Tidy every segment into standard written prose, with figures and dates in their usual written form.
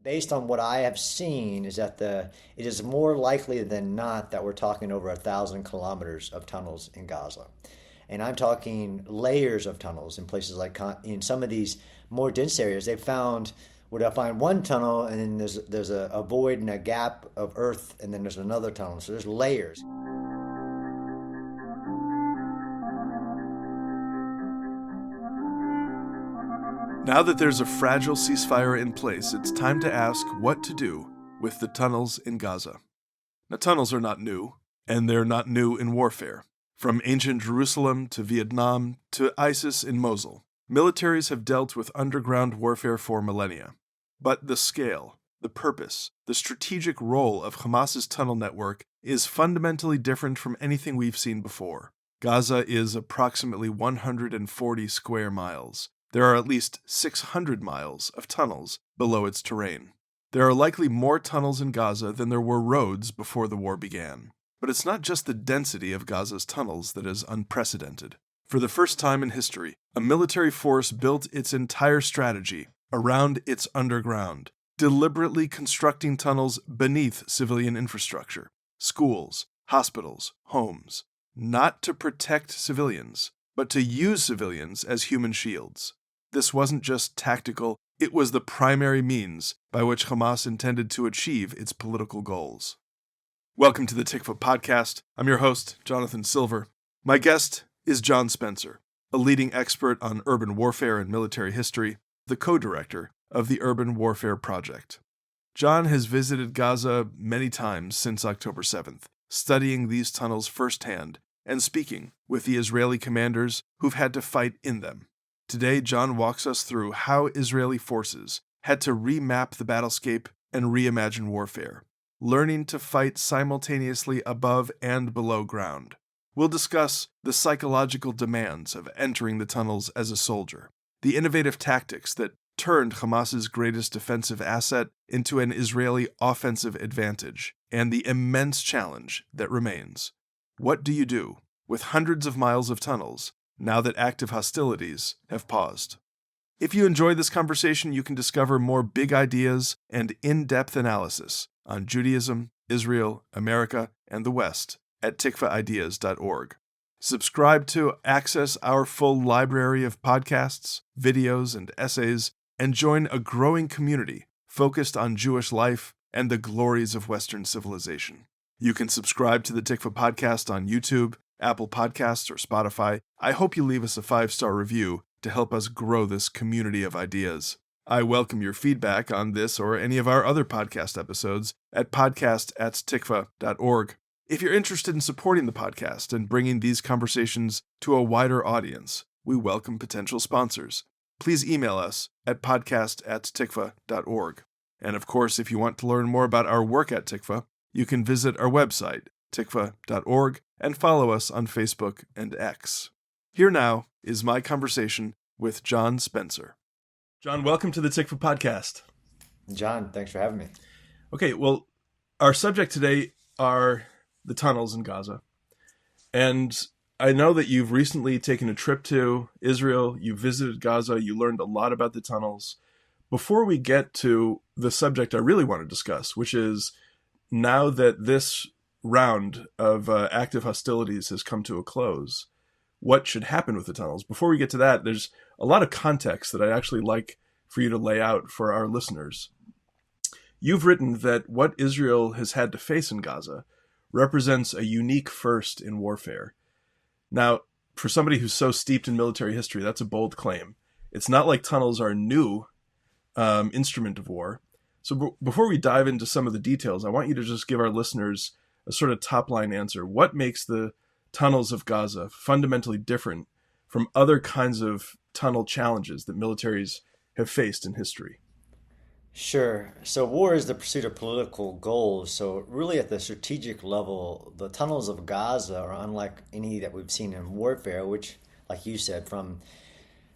Based on what I have seen, is that it is more likely than not that we're talking over 1,000 kilometers of tunnels in Gaza, and I'm talking layers of tunnels in places like in some of these more dense areas. They found where they'll find one tunnel, and then there's a void and a gap of earth, and then there's another tunnel. So there's layers. Now that there's a fragile ceasefire in place, it's time to ask what to do with the tunnels in Gaza. Now, tunnels are not new, and they're not new in warfare. From ancient Jerusalem to Vietnam to ISIS in Mosul, militaries have dealt with underground warfare for millennia. But the scale, the purpose, the strategic role of Hamas's tunnel network is fundamentally different from anything we've seen before. Gaza is approximately 140 square miles. There are at least 600 miles of tunnels below its terrain. There are likely more tunnels in Gaza than there were roads before the war began. But it's not just the density of Gaza's tunnels that is unprecedented. For the first time in history, a military force built its entire strategy around its underground, deliberately constructing tunnels beneath civilian infrastructure, schools, hospitals, homes, not to protect civilians, but to use civilians as human shields. This wasn't just tactical, it was the primary means by which Hamas intended to achieve its political goals. Welcome to the Tikvah Podcast. I'm your host, Jonathan Silver. My guest is John Spencer, a leading expert on urban warfare and military history, the co-director of the Urban Warfare Project. John has visited Gaza many times since October 7th, studying these tunnels firsthand and speaking with the Israeli commanders who've had to fight in them. Today, John walks us through how Israeli forces had to remap the battlescape and reimagine warfare, learning to fight simultaneously above and below ground. We'll discuss the psychological demands of entering the tunnels as a soldier, the innovative tactics that turned Hamas's greatest defensive asset into an Israeli offensive advantage, and the immense challenge that remains. What do you do with hundreds of miles of tunnels now that active hostilities have paused? If you enjoy this conversation, you can discover more big ideas and in-depth analysis on Judaism, Israel, America, and the West at tikvahideas.org. Subscribe to access our full library of podcasts, videos, and essays, and join a growing community focused on Jewish life and the glories of Western civilization. You can subscribe to the Tikvah Podcast on YouTube, Apple Podcasts, or Spotify. I hope you leave us a 5-star review to help us grow this community of ideas. I welcome your feedback on this or any of our other podcast episodes at podcast@tikvah.org. If you're interested in supporting the podcast and bringing these conversations to a wider audience, we welcome potential sponsors. Please email us at podcast@tikvah.org. And of course, if you want to learn more about our work at Tikvah, you can visit our website, tikvah.org, and follow us on Facebook and X. Here now is my conversation with John Spencer. John, welcome to the Tikvah Podcast. John, thanks for having me. Okay, well, our subject today are the tunnels in Gaza. And I know that you've recently taken a trip to Israel, you visited Gaza, you learned a lot about the tunnels. Before we get to the subject I really want to discuss, which is now that this round of active hostilities has come to a close, what should happen with the tunnels? Before we get to that, there's a lot of context that I'd actually like for you to lay out for our listeners. You've written that what Israel has had to face in Gaza represents a unique first in warfare. Now, for somebody who's so steeped in military history, that's a bold claim. It's not like tunnels are a new instrument of war. So before we dive into some of the details, I want you to just give our listeners a sort of top-line answer. What makes the tunnels of Gaza fundamentally different from other kinds of tunnel challenges that militaries have faced in history? Sure. So war is the pursuit of political goals. So really at the strategic level, the tunnels of Gaza are unlike any that we've seen in warfare, which, like you said, from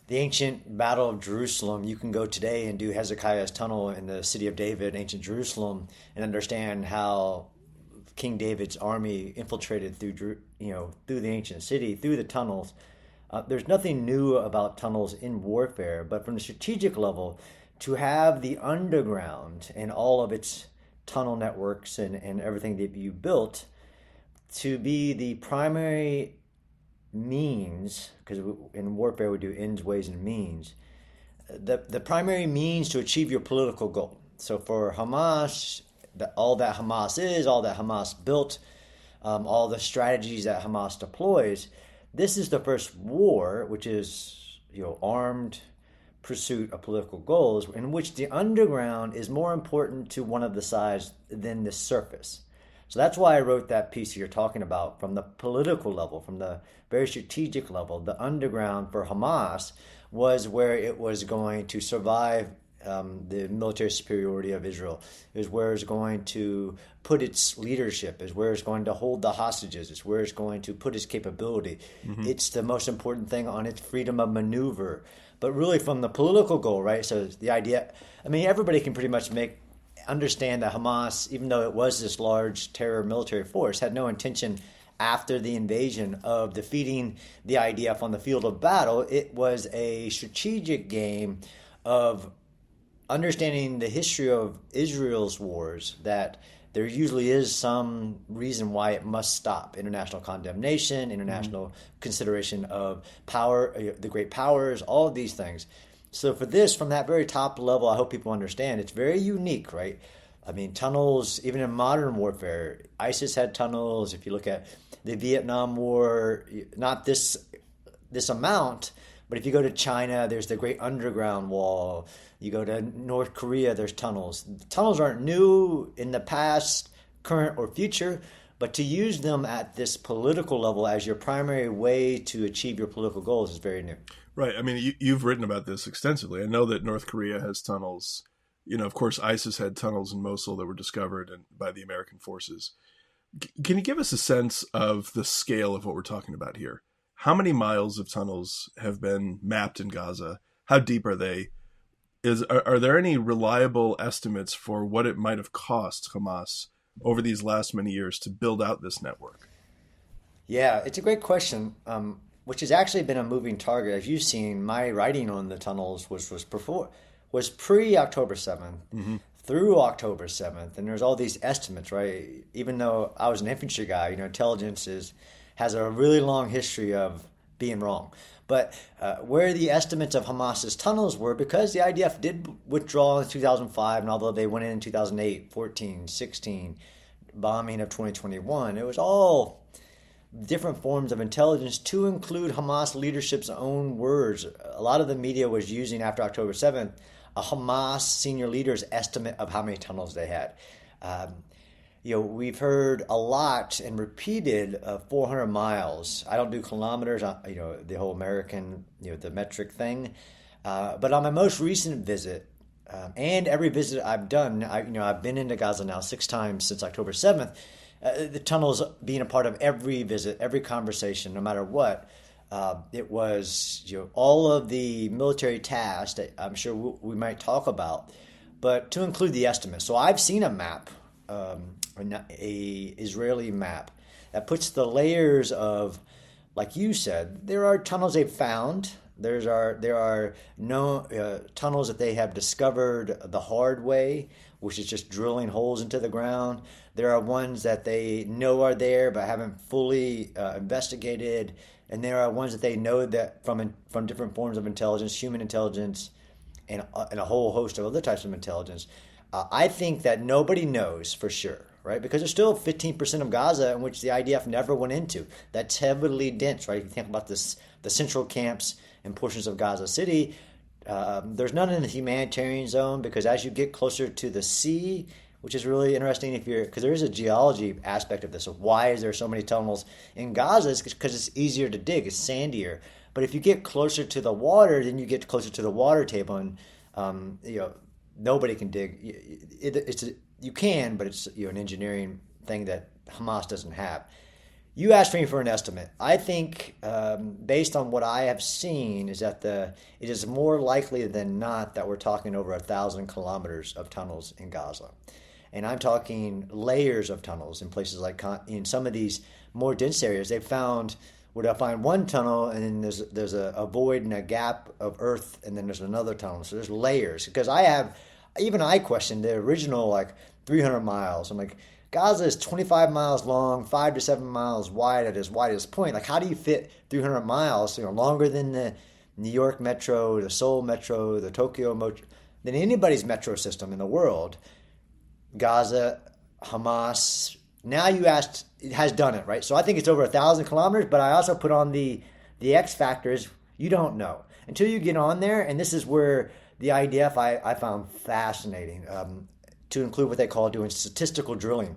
the ancient Battle of Jerusalem, you can go today and do Hezekiah's tunnel in the city of David, ancient Jerusalem, and understand how King David's army infiltrated through the ancient city, through the tunnels. There's nothing new about tunnels in warfare, but from the strategic level, to have the underground and all of its tunnel networks and everything that you built to be the primary means, because in warfare we do ends, ways, and means, the primary means to achieve your political goal. So for Hamas, all that Hamas is, all that Hamas built, all the strategies that Hamas deploys, this is the first war, which is armed pursuit of political goals, in which the underground is more important to one of the sides than the surface. So that's why I wrote that piece you're talking about from the political level, from the very strategic level. The underground for Hamas was where it was going to survive the military superiority of Israel, is where it's going to put its leadership, is where it's going to hold the hostages, it's where it's going to put its capability. Mm-hmm. It's the most important thing on its freedom of maneuver. But really from the political goal, right? So the idea, everybody can pretty much understand that Hamas, even though it was this large terror military force, had no intention after the invasion of defeating the IDF on the field of battle. It was a strategic game of understanding the history of Israel's wars, that there usually is some reason why it must stop. International condemnation, international consideration of power, the great powers, all of these things. So for this, from that very top level, I hope people understand, it's very unique, right? Tunnels, even in modern warfare, ISIS had tunnels. If you look at the Vietnam War, not this amount, but if you go to China, there's the Great Underground Wall. You go to North Korea, there's tunnels. Tunnels aren't new in the past, current, or future, but to use them at this political level as your primary way to achieve your political goals is very new. Right. You've written about this extensively. I know that North Korea has tunnels. Of course, ISIS had tunnels in Mosul that were discovered by the American forces. Can you give us a sense of the scale of what we're talking about here? How many miles of tunnels have been mapped in Gaza? How deep are they? Are there any reliable estimates for what it might have cost Hamas over these last many years to build out this network? Yeah, it's a great question, which has actually been a moving target. As you've seen, my writing on the tunnels was pre-October 7th through October 7th. And there's all these estimates, right? Even though I was an infantry guy, intelligence has a really long history of being wrong. But where the estimates of Hamas's tunnels were, because the IDF did withdraw in 2005, and although they went in 2008, 14, 16, bombing of 2021, it was all different forms of intelligence to include Hamas leadership's own words. A lot of the media was using, after October 7th, a Hamas senior leader's estimate of how many tunnels they had. We've heard a lot and repeated 400 miles. I don't do kilometers, the whole American, the metric thing. But on my most recent visit, and every visit I've done, I've been into Gaza now 6 times since October 7th. The tunnels being a part of every visit, every conversation, no matter what. It was all of the military tasks that I'm sure we might talk about, but to include the estimate. So I've seen a map, a Israeli map that puts the layers of, like you said, there are tunnels they've found. There are no tunnels that they have discovered the hard way, which is just drilling holes into the ground. There are ones that they know are there but haven't fully investigated, and there are ones that they know that from different forms of intelligence, human intelligence, and a whole host of other types of intelligence. I think that nobody knows for sure, right? Because there's still 15% of Gaza in which the IDF never went into. That's heavily dense, right? If you think about the central camps and portions of Gaza City, there's none in the humanitarian zone, because as you get closer to the sea, which is really interesting because there is a geology aspect of this. So why is there so many tunnels in Gaza? It's because it's easier to dig, it's sandier. But if you get closer to the water, then you get closer to the water table, and nobody can dig. You can, but it's an engineering thing that Hamas doesn't have. You asked me for an estimate. I think, based on what I have seen, is that it is more likely than not that we're talking over 1,000 kilometers of tunnels in Gaza. And I'm talking layers of tunnels in places like in some of these more dense areas. They found where they'll find one tunnel and then there's a void and a gap of earth, and then there's another tunnel. So there's layers. Because I questioned the original like 300 miles. I'm like, Gaza is 25 miles long, 5 to 7 miles wide at its widest point. Like, how do you fit 300 miles, longer than the New York Metro, the Seoul Metro, the Tokyo Metro, than anybody's metro system in the world? Gaza, Hamas, now you asked, it has done it, right? So I think it's over 1,000 kilometers, but I also put on the X factors. You don't know until you get on there. And this is where the IDF I found fascinating, to include what they call doing statistical drilling.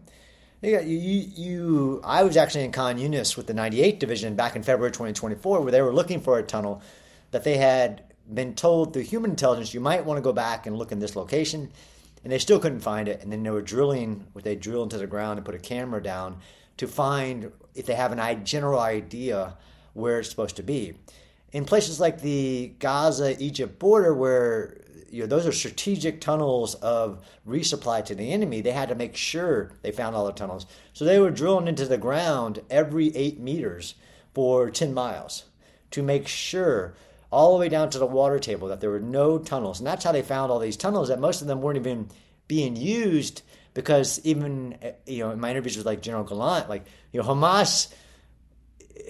I was actually in Khan Yunis with the 98th Division back in February 2024, where they were looking for a tunnel that they had been told through human intelligence, you might want to go back and look in this location. And they still couldn't find it. And then they were drilling, what they drill into the ground and put a camera down to find if they have a general idea where it's supposed to be. In places like the Gaza-Egypt border, where those are strategic tunnels of resupply to the enemy, they had to make sure they found all the tunnels. So they were drilling into the ground every 8 meters for 10 miles to make sure, all the way down to the water table, that there were no tunnels. And that's how they found all these tunnels, that most of them weren't even being used, because even, in my interviews with like General Gallant, Hamas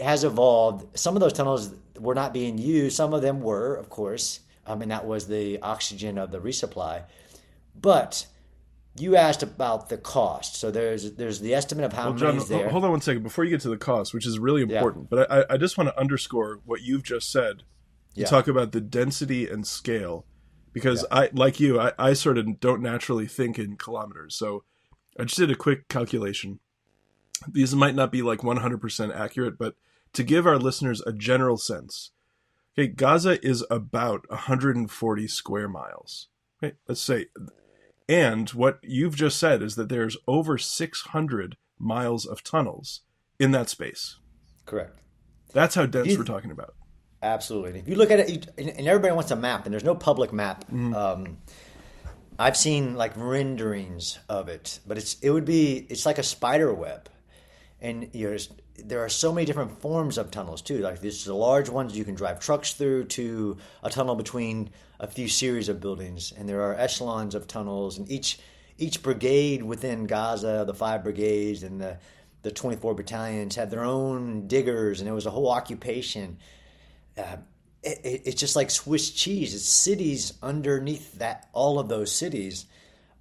has evolved. Some of those tunnels were not being used. Some of them were, of course, and that was the oxygen of the resupply. But you asked about the cost. So there's the estimate of how many is there. Hold on one second before you get to the cost, which is really important. Yeah. But I just want to underscore what you've just said. You talk about the density and scale, because I sort of don't naturally think in kilometers. So I just did a quick calculation. These might not be like 100% accurate, but to give our listeners a general sense, okay, Gaza is about 140 square miles. Okay, let's say. And what you've just said is that there's over 600 miles of tunnels in that space. Correct. That's how dense we're talking about. Absolutely. And if you look at it, and everybody wants a map, and there's no public map. Mm-hmm. I've seen like renderings of it, but it's like a spider web. And there are so many different forms of tunnels too. Like there's the large ones you can drive trucks through, to a tunnel between a few series of buildings. And there are echelons of tunnels, and each brigade within Gaza, the 5 brigades and the 24 battalions, had their own diggers, and it was a whole occupation. It's just like Swiss cheese. It's cities underneath that, all of those cities,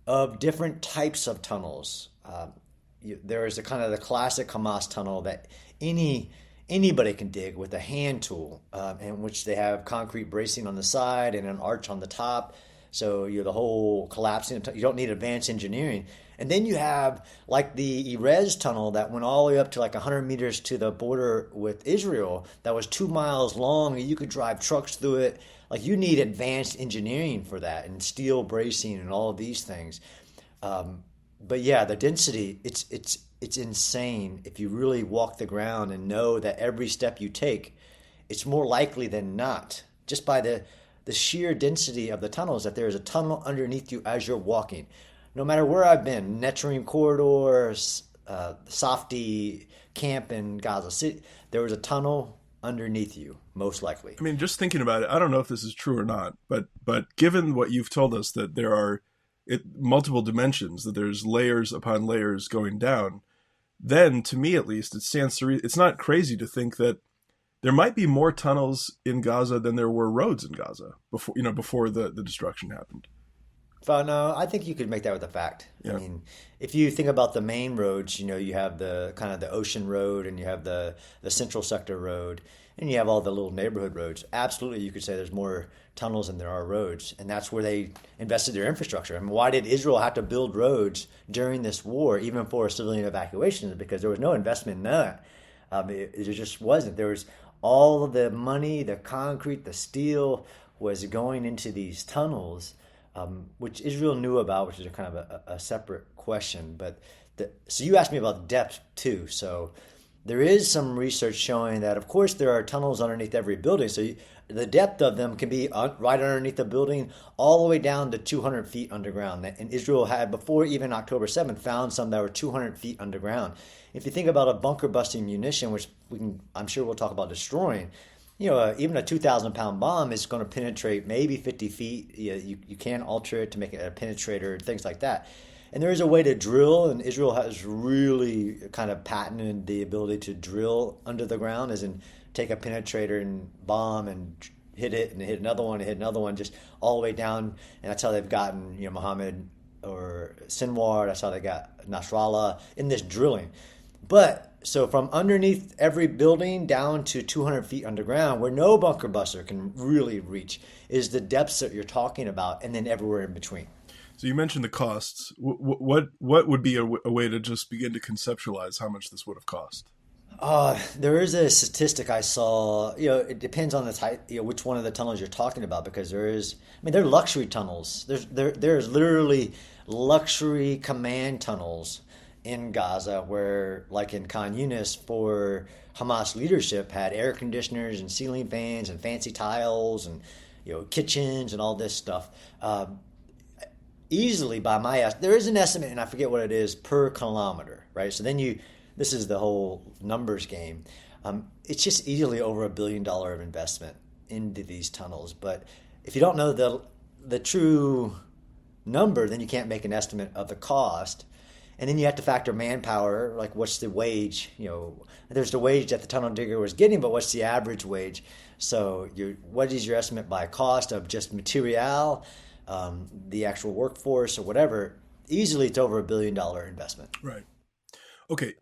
of different types of tunnels. There is the kind of the classic Hamas tunnel that anybody can dig with a hand tool, in which they have concrete bracing on the side and an arch on the top. So the whole collapsing. You don't need advanced engineering. And then you have like the Erez tunnel that went all the way up to like 100 meters to the border with Israel. That was 2 miles long, and you could drive trucks through it. Like, you need advanced engineering for that, and steel bracing and all of these things. But yeah, the density, it's insane. If you really walk the ground and know that every step you take, it's more likely than not, just by the sheer density of the tunnels, that there is a tunnel underneath you as you're walking. No matter where I've been, Netrim Corridor, Safdi camp in Gaza City, there was a tunnel underneath you, most likely. I mean, just thinking about it, I don't know if this is true or not, but given what you've told us, that there are multiple dimensions, that there's layers upon layers going down, then to me at least, it stands to it's not crazy to think that there might be more tunnels in Gaza than there were roads in Gaza before the destruction happened. No, I think you could make that with a fact. Yeah. I mean, if you think about the main roads, you have the kind of the Ocean Road, and you have the Central Sector Road, and you have all the little neighborhood roads. Absolutely, you could say there's more tunnels than there are roads, and that's where they invested their infrastructure. I mean, why did Israel have to build roads during this war, even for civilian evacuations? Because there was no investment in that. It just wasn't. There was all of the money, the concrete, the steel was going into these tunnels, which Israel knew about, which is a kind of a separate question. But so you asked me about depth too. So there is some research showing that, of course, there are tunnels underneath every building. So the depth of them can be right underneath the building, all the way down to 200 feet underground. And Israel had, before even October 7th, found some that were 200 feet underground. If you think about a bunker busting munition, which I'm sure we'll talk about destroying, even a 2,000-pound bomb is going to penetrate maybe 50 feet. You can alter it to make it a penetrator, things like that. And there is a way to drill, and Israel has really kind of patented the ability to drill under the ground, as in take a penetrator and bomb and hit it and hit another one and hit another one, just all the way down. And that's how they've gotten, Mohammed or Sinwar. That's how they got Nasrallah in this drilling. But so from underneath every building down to 200 feet underground, where no bunker buster can really reach, is the depths that you're talking about, and then everywhere in between. So you mentioned the costs. What would be a way to just begin to conceptualize how much this would have cost? There is a statistic I saw. It depends on the type, which one of the tunnels you're talking about, because they're luxury tunnels. There's literally luxury command tunnels in Gaza, where, like in Khan Yunis, for Hamas leadership, had air conditioners and ceiling fans and fancy tiles and kitchens and all this stuff. Easily, by my estimate, there is an estimate, and I forget what it is, per kilometer, right? So then this is the whole numbers game. It's just easily over $1 billion of investment into these tunnels. But if you don't know the true number, then you can't make an estimate of the cost. And then you have to factor manpower, like what's the wage? There's the wage that the tunnel digger was getting, but what's the average wage? So what is your estimate by cost of just material, the actual workforce or whatever? Easily it's over $1 billion investment. Right. Okay.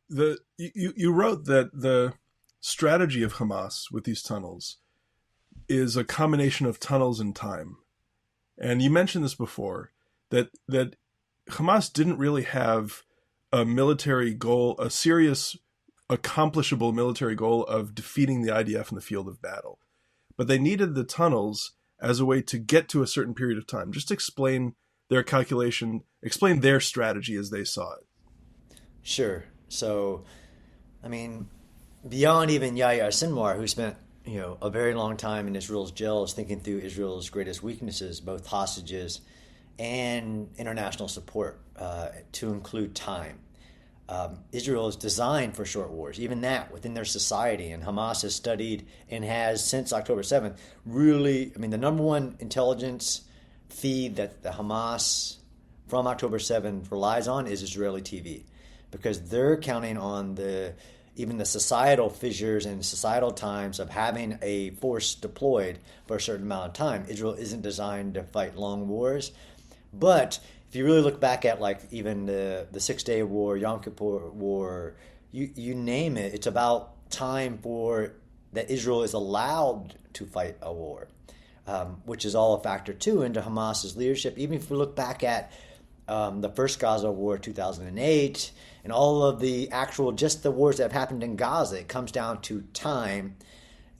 You wrote that the strategy of Hamas with these tunnels is a combination of tunnels and time. And you mentioned this before, that Hamas didn't really have a military goal, a serious, accomplishable military goal of defeating the IDF in the field of battle. But they needed the tunnels as a way to get to a certain period of time. Just explain their calculation, explain their strategy as they saw it. Sure. So, beyond even Yahya Sinwar, who spent a very long time in Israel's jails thinking through Israel's greatest weaknesses, both hostages and international support, to include time. Israel is designed for short wars, even that within their society. And Hamas has studied and has, since October 7th, really, the number one intelligence feed that the Hamas from October 7th relies on is Israeli TV, because they're counting on even the societal fissures and societal times of having a force deployed for a certain amount of time. Israel isn't designed to fight long wars. But if you really look back at even the 6-Day War, Yom Kippur War, you name it, it's about time for that Israel is allowed to fight a war, which is all a factor too into Hamas's leadership. Even if we look back at the first Gaza War, 2008, and all of the just the wars that have happened in Gaza, it comes down to time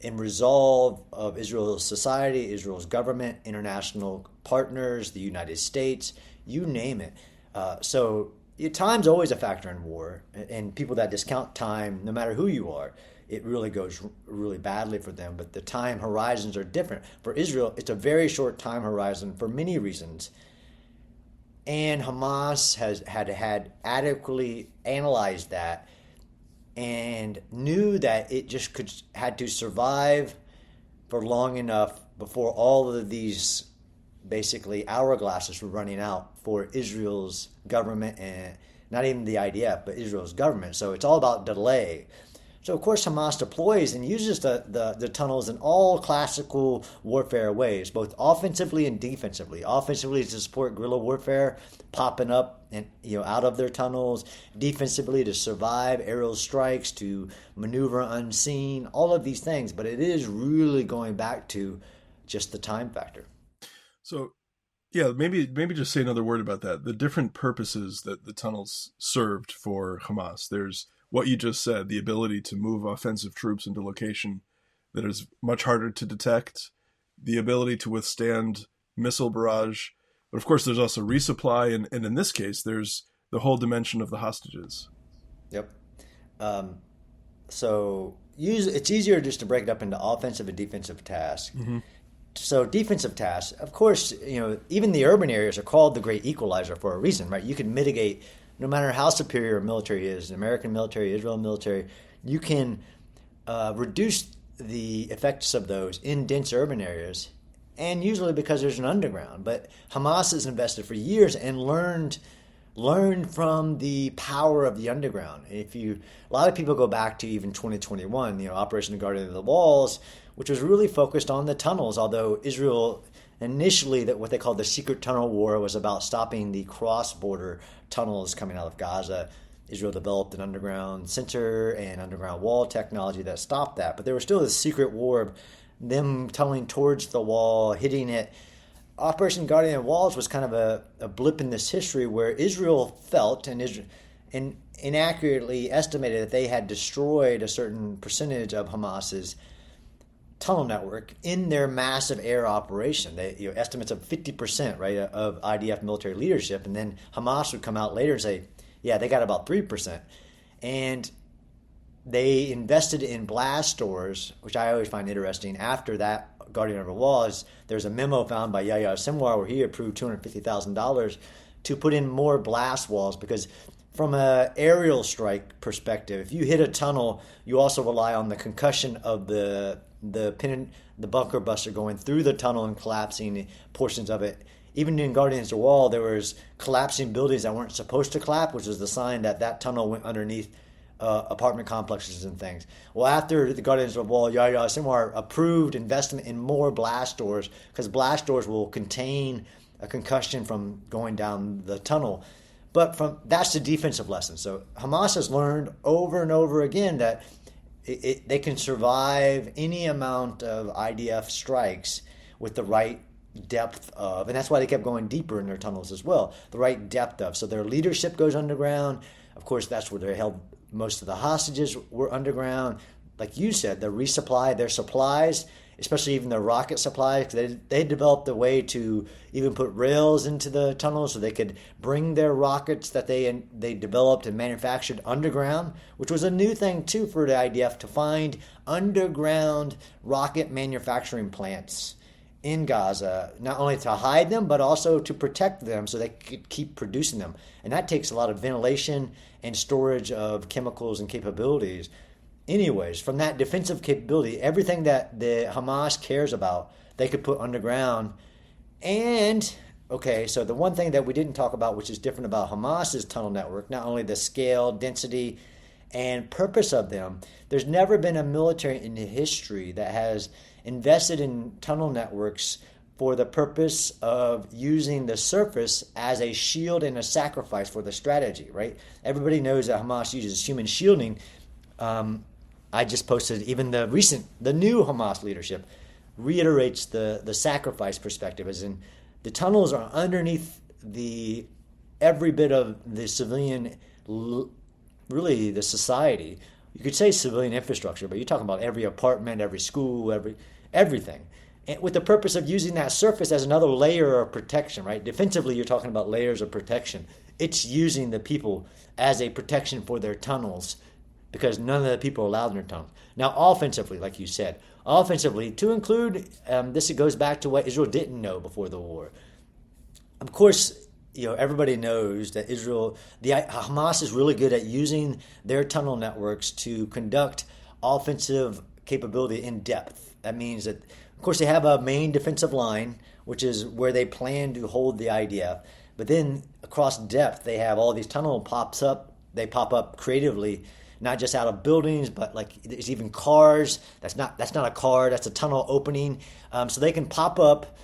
and resolve of Israel's society, Israel's government, international partners, the United States, you name it. So time's always a factor in war, and people that discount time, no matter who you are, it really goes really badly for them. But the time horizons are different. For Israel, it's a very short time horizon for many reasons. And Hamas had adequately analyzed that and knew that it just had to survive for long enough before all of these basically hourglasses were running out for Israel's government, and not even the IDF, but Israel's government. So it's all about delay. So of course Hamas deploys and uses the tunnels in all classical warfare ways, both offensively and defensively. Offensively to support guerrilla warfare, popping up and out of their tunnels. Defensively to survive aerial strikes, to maneuver unseen, all of these things. But it is really going back to just the time factor. So, yeah, maybe just say another word about that. The different purposes that the tunnels served for Hamas. There's what you just said, the ability to move offensive troops into location that is much harder to detect, the ability to withstand missile barrage. But of course, there's also resupply. And in this case, there's the whole dimension of the hostages. Yep. it's easier just to break it up into offensive and defensive tasks. So defensive tasks, of course, even the urban areas are called the great equalizer for a reason, right? You can mitigate, no matter how superior a military is, the American military, Israel military, you can reduce the effects of those in dense urban areas, and usually because there's an underground. But Hamas has invested for years and learned from the power of the underground. A lot of people go back to even 2021, Operation Guardian of the Walls, which was really focused on the tunnels, although Israel initially, what they called the secret tunnel war was about stopping the cross-border tunnels coming out of Gaza. Israel developed an underground center and underground wall technology that stopped that. But there was still this secret war of them tunneling towards the wall, hitting it. Operation Guardian of the Walls was kind of a blip in this history where Israel felt and inaccurately estimated that they had destroyed a certain percentage of Hamas's tunnel network in their massive air operation. They, estimates of 50%, right, of IDF military leadership, and then Hamas would come out later and say, yeah, they got about 3%. And they invested in blast doors, which I always find interesting. After that Guardian of the Walls, there's a memo found by Yahya Sinwar where he approved $250,000 to put in more blast walls, because from an aerial strike perspective, if you hit a tunnel, you also rely on the concussion of the bunker buster going through the tunnel and collapsing portions of it. Even in Guardians of the Wall, there was collapsing buildings that weren't supposed to collapse, which was the sign that tunnel went underneath apartment complexes and things. Well, after the Guardians of the Wall, Yahya Sinwar approved investment in more blast doors, because blast doors will contain a concussion from going down the tunnel. But that's the defensive lesson. So Hamas has learned over and over again that they can survive any amount of IDF strikes with the right depth of, and that's why they kept going deeper in their tunnels as well, the right depth of. So their leadership goes underground. Of course, that's where they held most of the hostages were underground. Like you said, they resupply their supplies, especially even their rocket supplies. They developed a way to even put rails into the tunnels so they could bring their rockets that they developed and manufactured underground, which was a new thing too for the IDF, to find underground rocket manufacturing plants in Gaza, not only to hide them, but also to protect them so they could keep producing them. And that takes a lot of ventilation and storage of chemicals and capabilities. Anyways, from that defensive capability, everything that the Hamas cares about, they could put underground. And, okay, so the one thing that we didn't talk about, which is different about Hamas's tunnel network, not only the scale, density, and purpose of them, there's never been a military in history that has invested in tunnel networks for the purpose of using the surface as a shield and a sacrifice for the strategy, right? Everybody knows that Hamas uses human shielding. I just posted even the new Hamas leadership reiterates the sacrifice perspective, as in the tunnels are underneath every bit of the civilian, really the society. You could say civilian infrastructure, but you're talking about every apartment, every school, everything. And with the purpose of using that surface as another layer of protection, right? Defensively, you're talking about layers of protection. It's using the people as a protection for their tunnels, because none of the people are allowed in their tunnels. Now, offensively, like you said, to include, this goes back to what Israel didn't know before the war. Of course, everybody knows that Hamas is really good at using their tunnel networks to conduct offensive capability in depth. That means that, of course, they have a main defensive line, which is where they plan to hold the IDF. But then across depth, they have all these tunnel pops up. They pop up creatively, not just out of buildings, but like there's even cars. That's not a car. That's a tunnel opening. So they can pop up,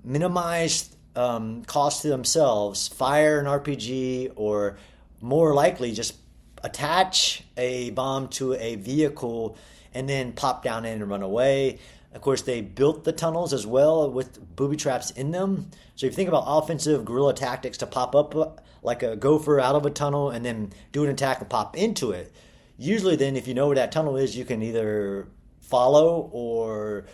minimize cost to themselves, fire an RPG, or more likely just attach a bomb to a vehicle and then pop down in and run away. Of course, they built the tunnels as well with booby traps in them. So if you think about offensive guerrilla tactics to pop up like a gopher out of a tunnel and then do an attack and pop into it, usually then if you know where that tunnel is, you can either follow or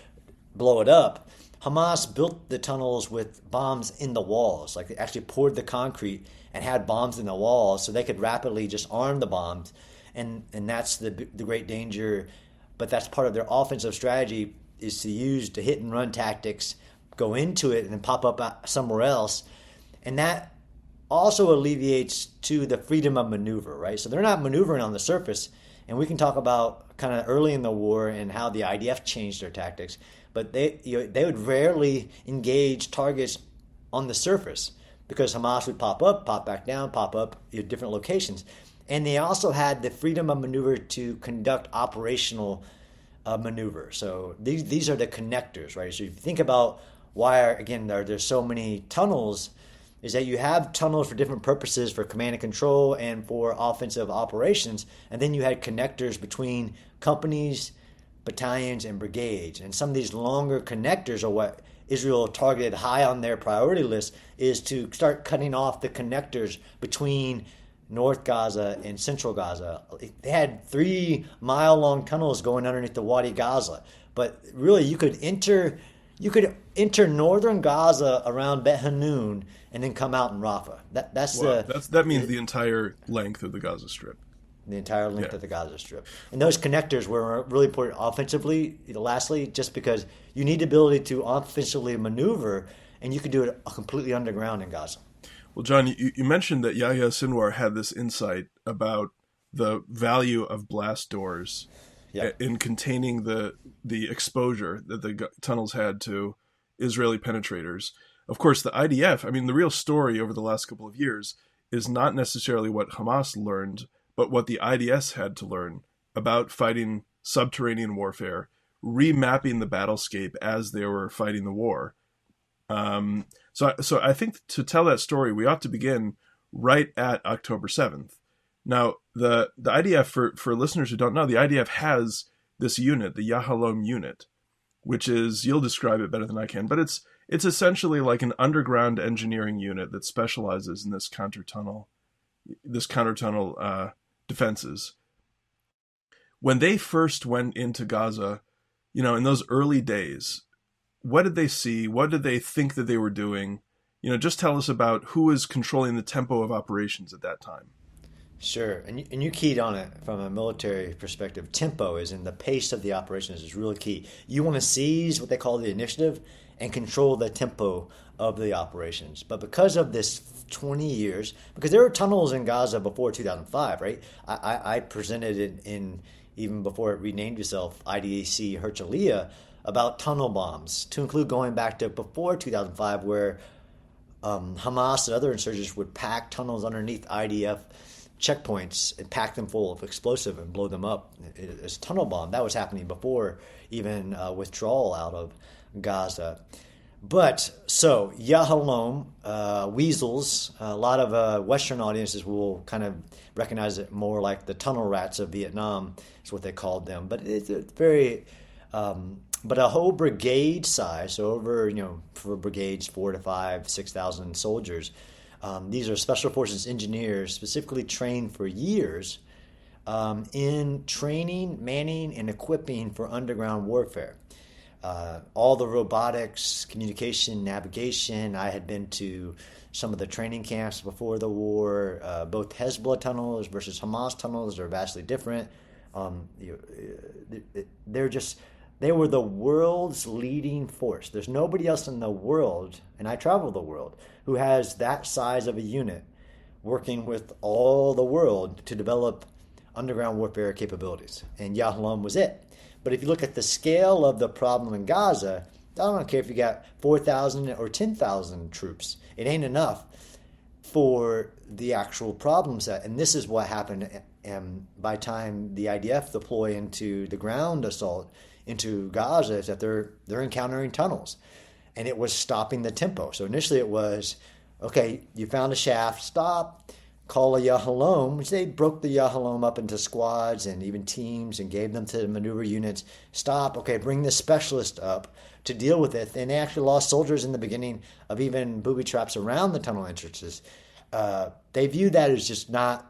blow it up. Hamas built the tunnels with bombs in the walls. Like they actually poured the concrete and had bombs in the walls so they could rapidly just arm the bombs. and that's the great danger. But that's part of their offensive strategy, is to use the hit and run tactics, go into it and then pop up somewhere else, and that also alleviates to the freedom of maneuver, right? So they're not maneuvering on the surface, and we can talk about kind of early in the war and how the IDF changed their tactics, but they would rarely engage targets on the surface, because Hamas would pop up, pop back down, pop up at different locations. And they also had the freedom of maneuver to conduct operational maneuver. So these are the connectors, right? So if you think about why, again, there's so many tunnels, is that you have tunnels for different purposes, for command and control and for offensive operations. And then you had connectors between companies, battalions, and brigades. And some of these longer connectors are what Israel targeted high on their priority list, is to start cutting off the connectors between North Gaza and Central Gaza. They had 3-mile-long tunnels going underneath the Wadi Gaza, but really you could enter northern Gaza around Bet Hanun and then come out in Rafah. That means the entire length of the Gaza Strip. The entire length of the Gaza Strip. And those connectors were really important offensively, lastly, just because you need the ability to offensively maneuver, and you could do it completely underground in Gaza. Well, John, you mentioned that Yahya Sinwar had this insight about the value of blast doors in containing the exposure that the tunnels had to Israeli penetrators. Of course, the IDF, the real story over the last couple of years is not necessarily what Hamas learned, but what the IDS had to learn about fighting subterranean warfare, remapping the battlescape as they were fighting the war. So I think to tell that story, we ought to begin right at October 7th. Now, the IDF, for listeners who don't know, the IDF has this unit, the Yahalom unit, which is, you'll describe it better than I can, but it's essentially like an underground engineering unit that specializes in this counter-tunnel defenses. When they first went into Gaza, in those early days, what did they see? What did they think that they were doing? Just tell us about who was controlling the tempo of operations at that time. Sure, and you keyed on it from a military perspective. Tempo is in the pace of the operations is really key. You want to seize what they call the initiative and control the tempo of the operations. But because of this 20 years, because there were tunnels in Gaza before 2005, right? I presented in even before it renamed itself IDAC Herzliya about tunnel bombs, to include going back to before 2005, where Hamas and other insurgents would pack tunnels underneath IDF checkpoints and pack them full of explosive and blow them up as a tunnel bomb. That was happening before even withdrawal out of Gaza. But so Yahalom, weasels, a lot of Western audiences will kind of recognize it more like the tunnel rats of Vietnam is what they called them. But it's very, but a whole brigade size, so over, for brigades, 4,000 to 5,000, 6,000 soldiers. These are special forces engineers specifically trained for years in training, manning, and equipping for underground warfare. All the robotics, communication, navigation. I had been to some of the training camps before the war. Both Hezbollah tunnels versus Hamas tunnels are vastly different. They were the world's leading force. There's nobody else in the world, and I travel the world, who has that size of a unit working with all the world to develop underground warfare capabilities. And Yahalom was it. But if you look at the scale of the problem in Gaza, I don't care if you got 4,000 or 10,000 troops. It ain't enough for the actual problem set. And this is what happened by the time the IDF deploy into the ground assault into Gaza, is that they're encountering tunnels. And it was stopping the tempo. So initially it was, okay, you found a shaft, stop, call a Yahalom, which they broke the Yahalom up into squads and even teams and gave them to the maneuver units. Stop, okay, bring the specialist up to deal with it. And they actually lost soldiers in the beginning of even booby traps around the tunnel entrances. They viewed that as just not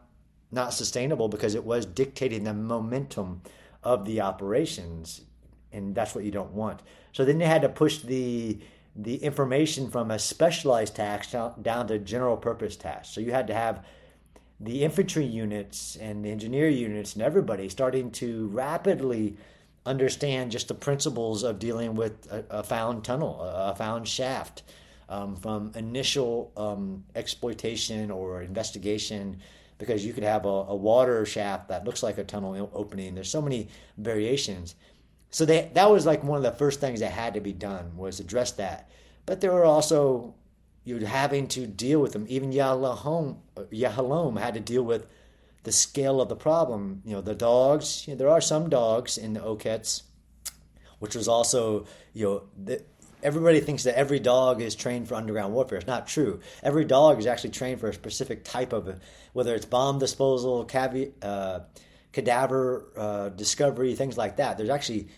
sustainable, because it was dictating the momentum of the operations, and that's what you don't want. So then they had to push the information from a specialized task down to general purpose tasks. So you had to have the infantry units and the engineer units and everybody starting to rapidly understand just the principles of dealing with a found tunnel, a found shaft, from initial exploitation or investigation, because you could have a water shaft that looks like a tunnel opening. There's so many variations. So that was like one of the first things that had to be done, was address that. But there were also, you're having to deal with them. Even Yahalom had to deal with the scale of the problem. The dogs, there are some dogs in the Okets, which was also, everybody thinks that every dog is trained for underground warfare. It's not true. Every dog is actually trained for a specific type of, whether it's bomb disposal, cadaver discovery, things like that. There's actually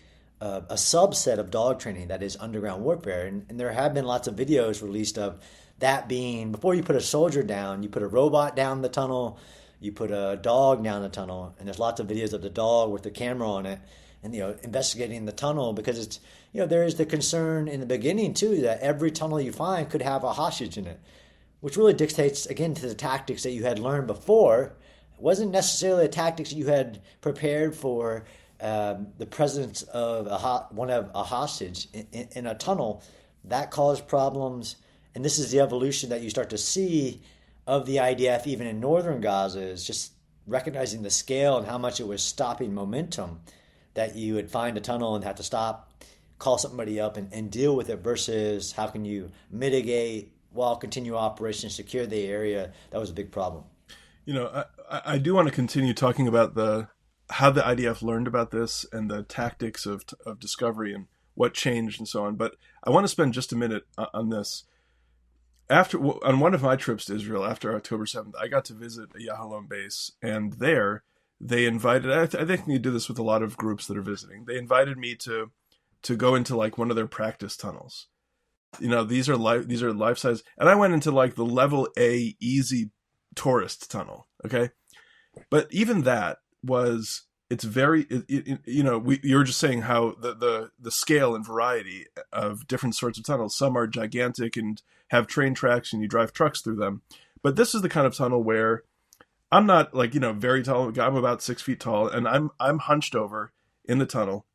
a subset of dog training that is underground warfare. And there have been lots of videos released of that being, before you put a soldier down, you put a robot down the tunnel, you put a dog down the tunnel, and there's lots of videos of the dog with the camera on it, and investigating the tunnel, because it's there is the concern in the beginning too that every tunnel you find could have a hostage in it, which really dictates again to the tactics that you had learned before. It wasn't necessarily the tactics you had prepared for the presence of a hostage in a tunnel that caused problems. And this is the evolution that you start to see of the IDF even in northern Gaza, is just recognizing the scale and how much it was stopping momentum, that you would find a tunnel and have to stop, call somebody up and deal with it, versus how can you mitigate while continue operations, secure the area. That was a big problem. I do want to continue talking about how the IDF learned about this and the tactics of discovery and what changed and so on. But I want to spend just a minute on this. On one of my trips to Israel after October 7th, I got to visit a Yahalom base, and there they invited, I think you do this with a lot of groups that are visiting, they invited me to go into like one of their practice tunnels. These are life size, and I went into like the level A easy tourist tunnel. Okay. But even that was, it's very, you were just saying how the scale and variety of different sorts of tunnels, some are gigantic and have train tracks and you drive trucks through them. But this is the kind of tunnel where I'm not like, very tall. I'm about 6 feet tall, and I'm hunched over in the tunnel.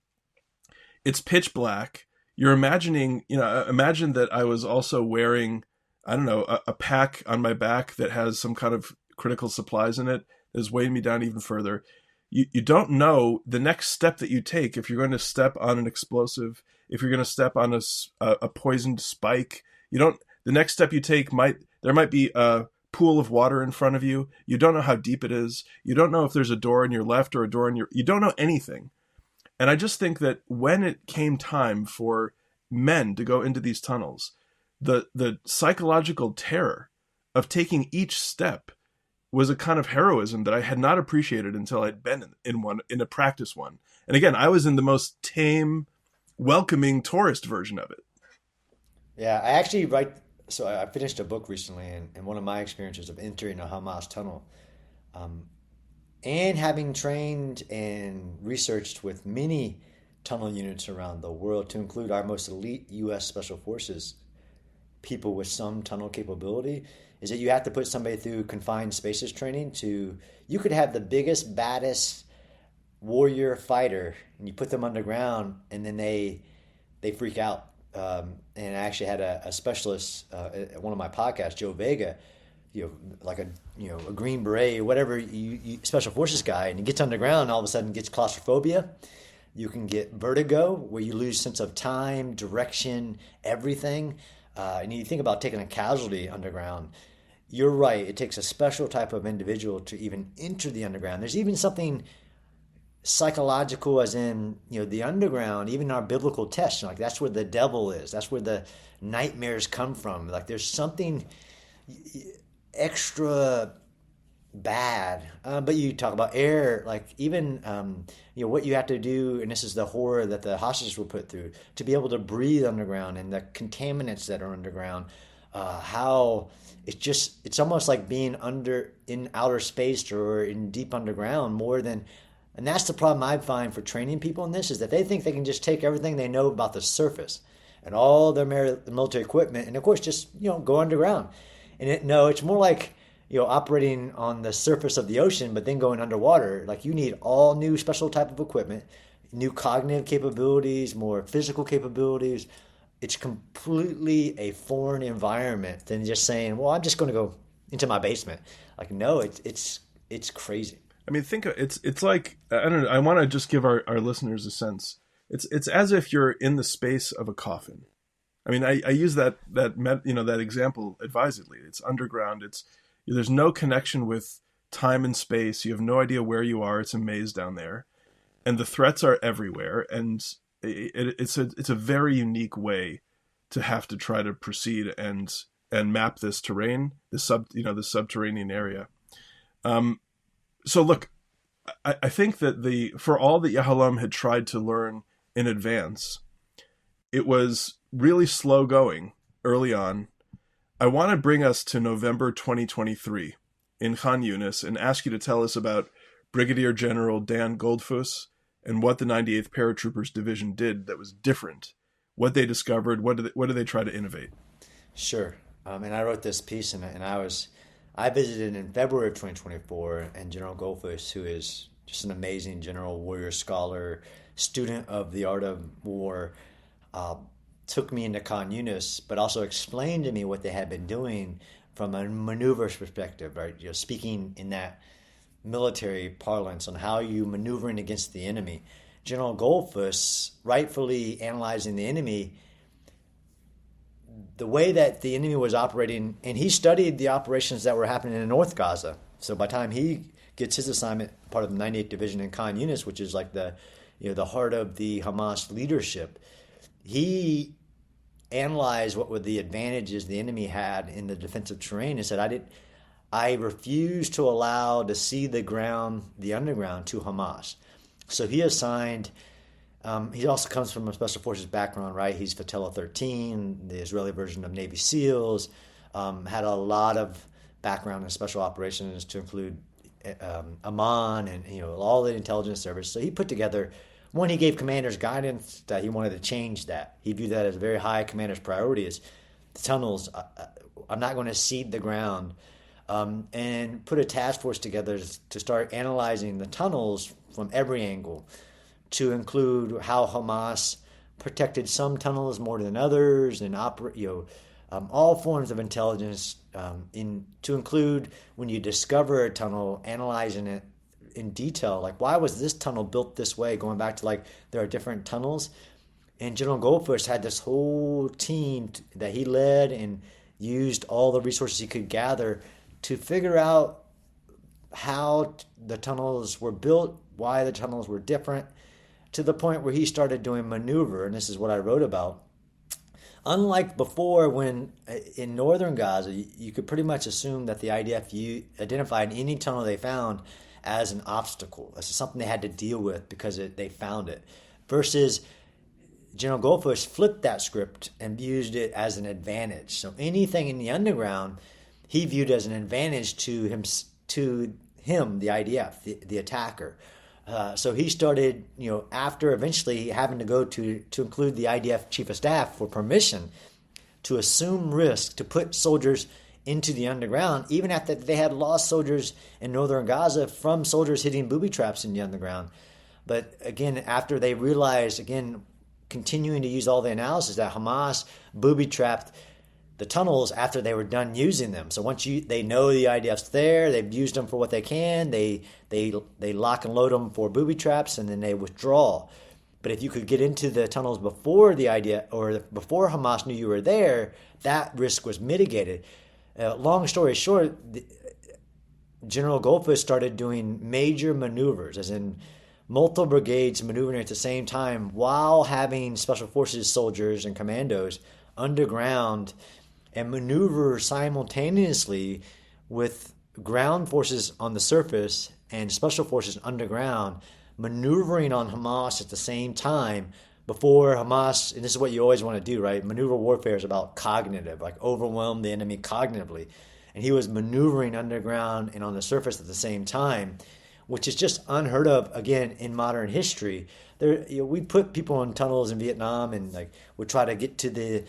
It's pitch black. You're imagining, imagine that I was also wearing, I don't know, a pack on my back that has some kind of critical supplies in it that is weighing me down even further. You don't know the next step that you take, if you're going to step on an explosive, if you're going to step on a poisoned spike. The next step you take there might be a pool of water in front of you. You don't know how deep it is. You don't know if there's a door on your left or a door on you don't know anything. And I just think that when it came time for men to go into these tunnels, the psychological terror of taking each step was a kind of heroism that I had not appreciated until I'd been in a practice one. And again, I was in the most tame, welcoming tourist version of it. Yeah, I actually I finished a book recently, and one of my experiences of entering a Hamas tunnel, and having trained and researched with many tunnel units around the world, to include our most elite U.S. Special Forces people with some tunnel capability, is that you have to put somebody through confined spaces training. You could have the biggest, baddest warrior fighter, and you put them underground, and then they freak out. And I actually had a specialist at one of my podcasts, Joe Vega, like a Green Beret, whatever, special forces guy, and he gets underground and all of a sudden gets claustrophobia. You can get vertigo, where you lose sense of time, direction, everything. And you think about taking a casualty underground. You're right. It takes a special type of individual to even enter the underground. There's even something psychological, as in, the underground, even our biblical text, like that's where the devil is. That's where the nightmares come from. Like there's something extra bad. But you talk about air, like even, what you have to do, and this is the horror that the hostages were put through, to be able to breathe underground and the contaminants that are underground, how it's almost like being in outer space or in deep underground more than. And that's the problem I find for training people in this, is that they think they can just take everything they know about the surface and all their military equipment and, of course, just, go underground. And it's more like operating on the surface of the ocean, but then going underwater. Like you need all new special type of equipment, new cognitive capabilities, more physical capabilities. It's completely a foreign environment than just saying, well, I'm just going to go into my basement. Like, no, it's crazy. I mean, it's like, I don't know, I want to just give our listeners a sense. It's as if you're in the space of a coffin. I mean, I use that example advisedly. It's underground. There's no connection with time and space. You have no idea where you are. It's a maze down there, and the threats are everywhere. And it's a very unique way to have to try to proceed and map this terrain, the subterranean area. So look, I think that for all that Yahalom had tried to learn in advance, it was really slow going early on. I want to bring us to November 2023 in Khan Yunis and ask you to tell us about Brigadier General Dan Goldfuss and what the 98th Paratroopers Division did that was different, what they discovered, what did they try to innovate? Sure. And I wrote this piece, and I visited in February of 2024, and General Goldfuss, who is just an amazing general, warrior, scholar, student of the art of war, took me into Khan Yunis, but also explained to me what they had been doing from a maneuvers perspective, right? Speaking in that military parlance on how you maneuvering against the enemy. General Goldfuss, rightfully analyzing the enemy, the way that the enemy was operating, and he studied the operations that were happening in North Gaza. So by the time he gets his assignment, part of the 98th Division in Khan Yunis, which is like the heart of the Hamas leadership, he analyzed what were the advantages the enemy had in the defensive terrain and said, I refuse to allow to see the underground to Hamas. So he assigned, he also comes from a Special Forces background, right? He's Fatella 13, the Israeli version of Navy SEALs, had a lot of background in special operations to include Amman and all the intelligence service. So he put together, he gave commanders guidance that he wanted to change that. He viewed that as a very high commander's priority is the tunnels. I'm not going to cede the ground. And put a task force together to start analyzing the tunnels from every angle, to include how Hamas protected some tunnels more than others, and all forms of intelligence. To include when you discover a tunnel, analyzing it in detail, like why was this tunnel built this way? Going back to there are different tunnels, and General Goldfuss had this whole team that he led and used all the resources he could gather to figure out how the tunnels were built, why the tunnels were different, to the point where he started doing maneuver, and this is what I wrote about. Unlike before, when in northern Gaza, you could pretty much assume that the IDF identified any tunnel they found as an obstacle. This is something they had to deal with because they found it. Versus General Goldfuss flipped that script and used it as an advantage. So anything in the underground, he viewed as an advantage to him, the IDF, the attacker. So he started, after eventually having to go to include the IDF Chief of Staff for permission to assume risk, to put soldiers into the underground, even after they had lost soldiers in northern Gaza from soldiers hitting booby traps in the underground. But again, after they realized, continuing to use all the analysis that Hamas booby trapped the tunnels after they were done using them. So once they know the IDF's there, they've used them for what they can, they lock and load them for booby traps, and then they withdraw. But if you could get into the tunnels before the IDF or before Hamas knew you were there, that risk was mitigated. Long story short, General Goldfuss started doing major maneuvers, as in multiple brigades maneuvering at the same time while having Special Forces soldiers and commandos underground and maneuver simultaneously with ground forces on the surface and Special Forces underground, maneuvering on Hamas at the same time before Hamas, and this is what you always want to do, right? Maneuver warfare is about cognitive, overwhelm the enemy cognitively. And he was maneuvering underground and on the surface at the same time, which is just unheard of, again, in modern history. We put people in tunnels in Vietnam and would try to get to the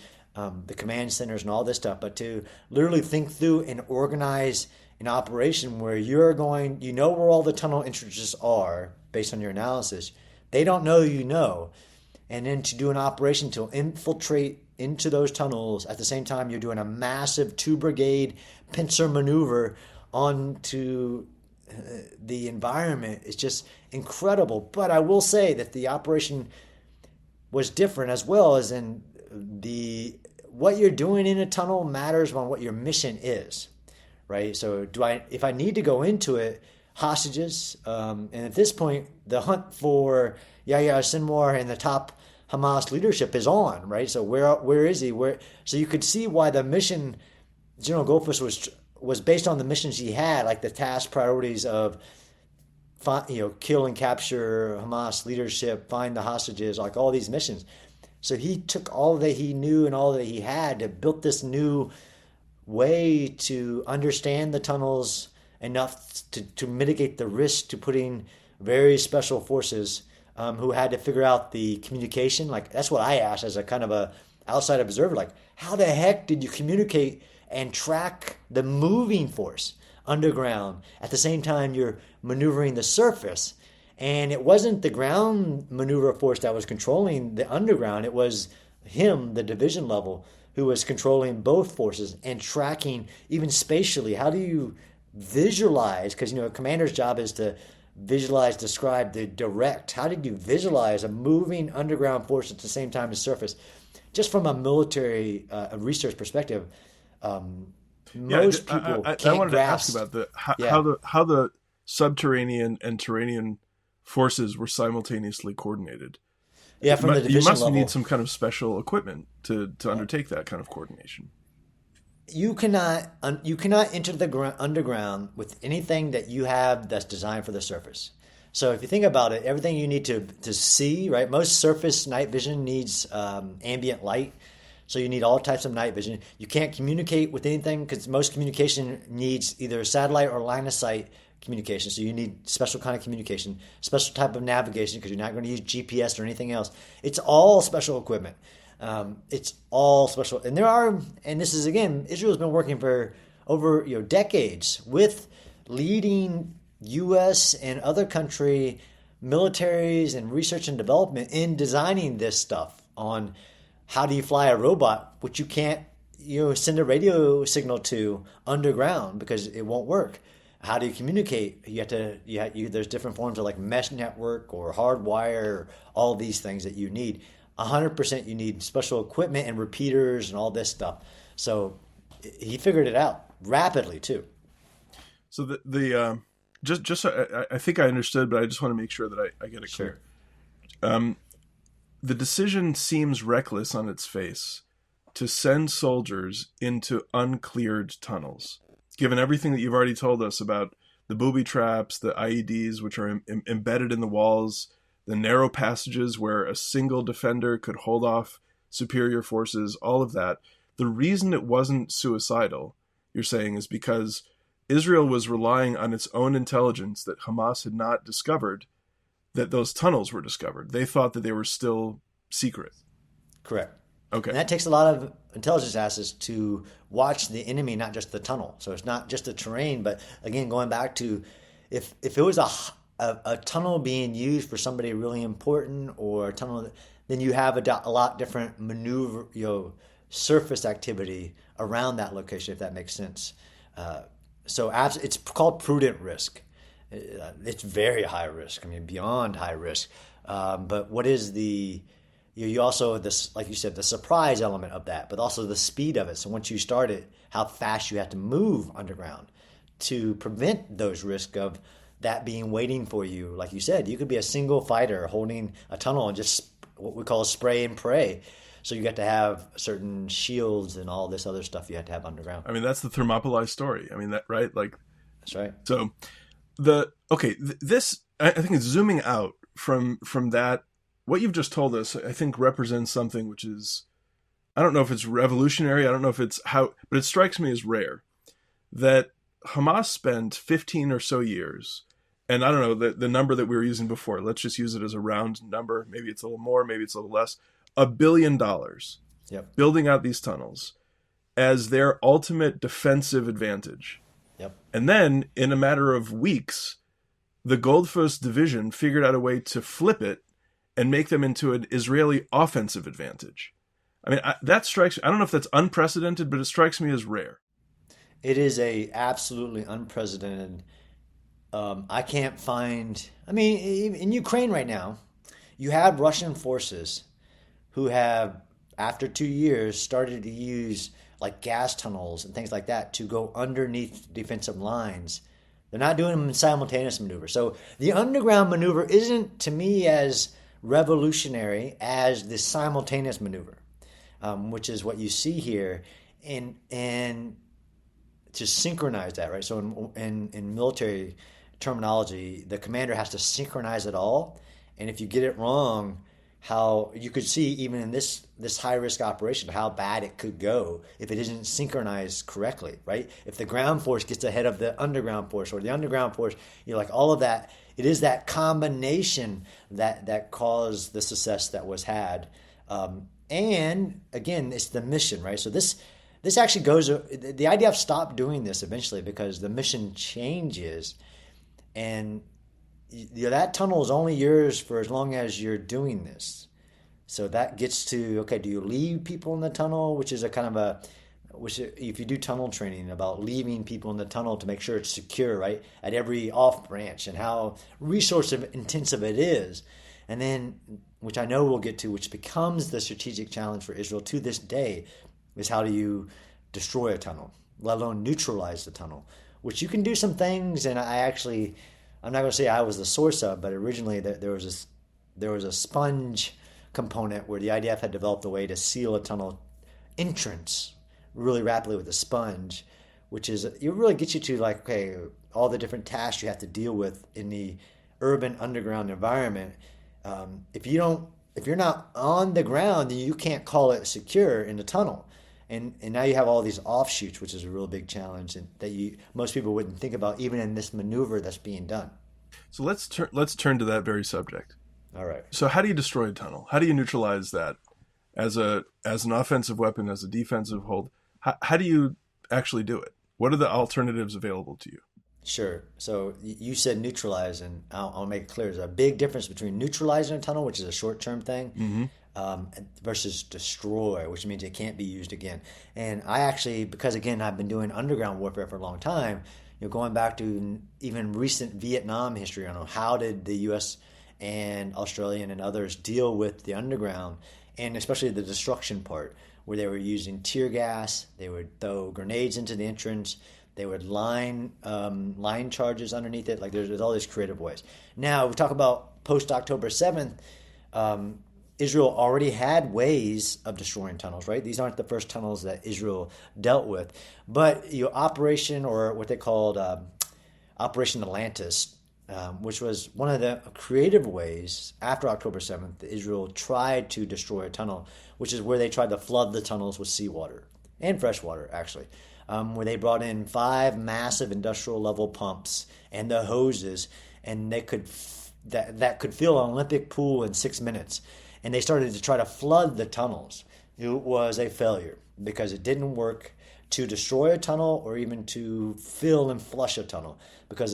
command centers and all this stuff, but to literally think through and organize an operation where you're going, you know where all the tunnel entrances are based on your analysis. They don't know you know. And then to do an operation to infiltrate into those tunnels at the same time you're doing a massive 2-brigade pincer maneuver onto the environment is just incredible. But I will say that the operation was different as well, as in what you're doing in a tunnel matters on what your mission is, right? So if I need to go into it, hostages, and at this point the hunt for Yahya Sinwar and the top Hamas leadership is on, right? So where is he? So you could see why the mission General Goldfuss was based on the missions he had, like the task priorities of kill and capture Hamas leadership, find the hostages, like all these missions. So he took all that he knew and all that he had to build this new way to understand the tunnels enough to mitigate the risk to putting very special forces who had to figure out the communication. Like, that's what I asked as a kind of a outside observer. Like, how the heck did you communicate and track the moving force underground at the same time you're maneuvering the surface? And it wasn't the ground maneuver force that was controlling the underground. It was him, the division level, who was controlling both forces and tracking even spatially. How do you visualize? Because, a commander's job is to visualize, describe, the direct. How did you visualize a moving underground force at the same time as surface? Just from a military research perspective, most people can't I wanted grasp. to ask about how the subterranean and terranean forces were simultaneously coordinated. Yeah, from the division you must level. need some kind of special equipment to undertake that kind of coordination. You cannot enter the underground with anything that you have that's designed for the surface. So if you think about it, everything you need to see, right? Most surface night vision needs ambient light. So you need all types of night vision. You can't communicate with anything because most communication needs either satellite or line of sight communication. So you need special kind of communication, special type of navigation because you're not going to use GPS or anything else. It's all special equipment. It's all special. And this is, again, Israel's been working for over decades with leading U.S. and other country militaries and research and development in designing this stuff on how do you fly a robot, which you can't send a radio signal to underground because it won't work. How do you communicate? There's different forms of like mesh network or hardwire, or all these things that you need. 100% you need special equipment and repeaters and all this stuff. So he figured it out rapidly too. So I think I understood, but I just want to make sure that I get it clear. The decision seems reckless on its face to send soldiers into uncleared tunnels, given everything that you've already told us about the booby traps, the IEDs, which are embedded in the walls, the narrow passages where a single defender could hold off superior forces, all of that. The reason it wasn't suicidal, you're saying, is because Israel was relying on its own intelligence that Hamas had not discovered that those tunnels were discovered. They thought that they were still secret. Correct. Okay. And that takes a lot of intelligence assets to watch the enemy, not just the tunnel. So it's not just the terrain, but again, going back to if it was a tunnel being used for somebody really important, or a tunnel, then you have a lot different maneuver, surface activity around that location, if that makes sense. So it's called prudent risk. It's very high risk. I mean, beyond high risk. But what is you also, this, like you said, the surprise element of that, but also the speed of it. So once you start it, how fast you have to move underground to prevent those risks of that being waiting for you. Like you said, you could be a single fighter holding a tunnel and just what we call spray and pray. So you got to have certain shields and all this other stuff you have to have underground. I mean, that's the Thermopylae story. I mean, that, right? Like, that's right. So this, I think it's zooming out from that. What you've just told us, I think, represents something which is, I don't know if it's revolutionary. I don't know if it's but it strikes me as rare that Hamas spent 15 or so years, and I don't know, the number that we were using before, let's just use it as a round number. Maybe it's a little more, maybe it's a little less. $1 billion building out these tunnels as their ultimate defensive advantage. Yep. And then in a matter of weeks, the Goldfuss division figured out a way to flip it and make them into an Israeli offensive advantage. I mean, that strikes me. I don't know if that's unprecedented, but it strikes me as rare. It is a absolutely unprecedented. I can't find. I mean, in Ukraine right now, you have Russian forces who have, after 2 years, started to use like gas tunnels and things like that to go underneath defensive lines. They're not doing them in simultaneous maneuver. So the underground maneuver isn't, to me, as revolutionary as the simultaneous maneuver, which is what you see here. And to synchronize that, right? So in military terminology, the commander has to synchronize it all. And if you get it wrong, how you could see even in this high risk operation how bad it could go if it isn't synchronized correctly, right? If the ground force gets ahead of the underground force, or the underground force, like all of that, it is that combination that caused the success that was had. And again, it's the mission, right? So this actually goes. The IDF stopped doing this eventually because the mission changes, and that tunnel is only yours for as long as you're doing this. So that gets to, okay, do you leave people in the tunnel, which is which if you do tunnel training about leaving people in the tunnel to make sure it's secure, right, at every off branch, and how resource intensive it is. And then, which I know we'll get to, which becomes the strategic challenge for Israel to this day, is how do you destroy a tunnel, let alone neutralize the tunnel, which you can do some things. And I'm not going to say I was the source of, but originally there was a sponge component where the IDF had developed a way to seal a tunnel entrance really rapidly with a sponge, which is, it really gets you to like, okay, all the different tasks you have to deal with in the urban underground environment. If you're not on the ground, then you can't call it secure in the tunnel. And now you have all these offshoots, which is a real big challenge, and that most people wouldn't think about even in this maneuver that's being done. So let's turn to that very subject. All right. So how do you destroy a tunnel? How do you neutralize that as an offensive weapon, as a defensive hold? How do you actually do it? What are the alternatives available to you? Sure. So you said neutralize, and I'll make it clear. There's a big difference between neutralizing a tunnel, which is a short-term thing, versus destroy, which means it can't be used again. And I actually, because again, I've been doing underground warfare for a long time, going back to even recent Vietnam history, I don't know, how did the U.S. and Australian and others deal with the underground, and especially the destruction part, where they were using tear gas, they would throw grenades into the entrance, they would line charges underneath it. Like there's all these creative ways. Now we talk about post October 7th. Israel already had ways of destroying tunnels, right? These aren't the first tunnels that Israel dealt with, but Operation, or what they called Operation Atlantis, which was one of the creative ways after October 7th that Israel tried to destroy a tunnel, which is where they tried to flood the tunnels with seawater and fresh water, actually. Where they brought in 5 massive industrial level pumps and the hoses, and they could that could fill an Olympic pool in 6 minutes. And they started to try to flood the tunnels. It was a failure because it didn't work to destroy a tunnel or even to fill and flush a tunnel because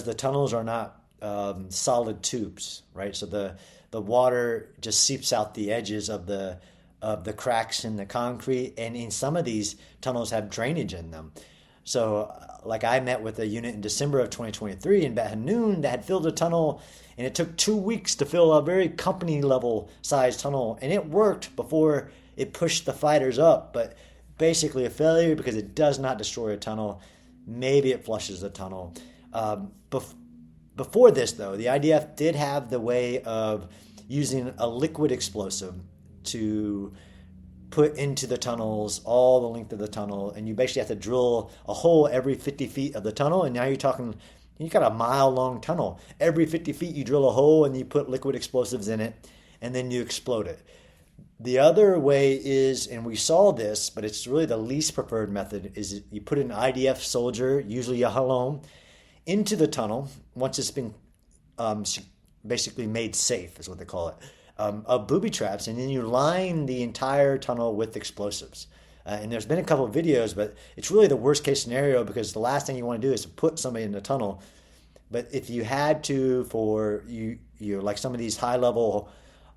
the tunnels are not solid tubes, right? So the water just seeps out the edges of the cracks in the concrete, and in some of these tunnels have drainage in them. So like I met with a unit in December of 2023 in Bet Hanoun that had filled a tunnel, and it took 2 weeks to fill a very company level size tunnel, and it worked before it pushed the fighters up, but basically a failure because it does not destroy a tunnel. Maybe it flushes the tunnel. Before this, though, the IDF did have the way of using a liquid explosive to put into the tunnels all the length of the tunnel, and you basically have to drill a hole every 50 feet of the tunnel, and now you got a mile-long tunnel. Every 50 feet you drill a hole and you put liquid explosives in it, and then you explode it. The other way is, and we saw this, but it's really the least preferred method, is you put an IDF soldier, usually a Halom, into the tunnel once it's been basically made safe, is what they call it, of booby traps, and then you line the entire tunnel with explosives. And there's been a couple of videos, but it's really the worst case scenario because the last thing you want to do is to put somebody in the tunnel. But if you had to, for you like some of these high level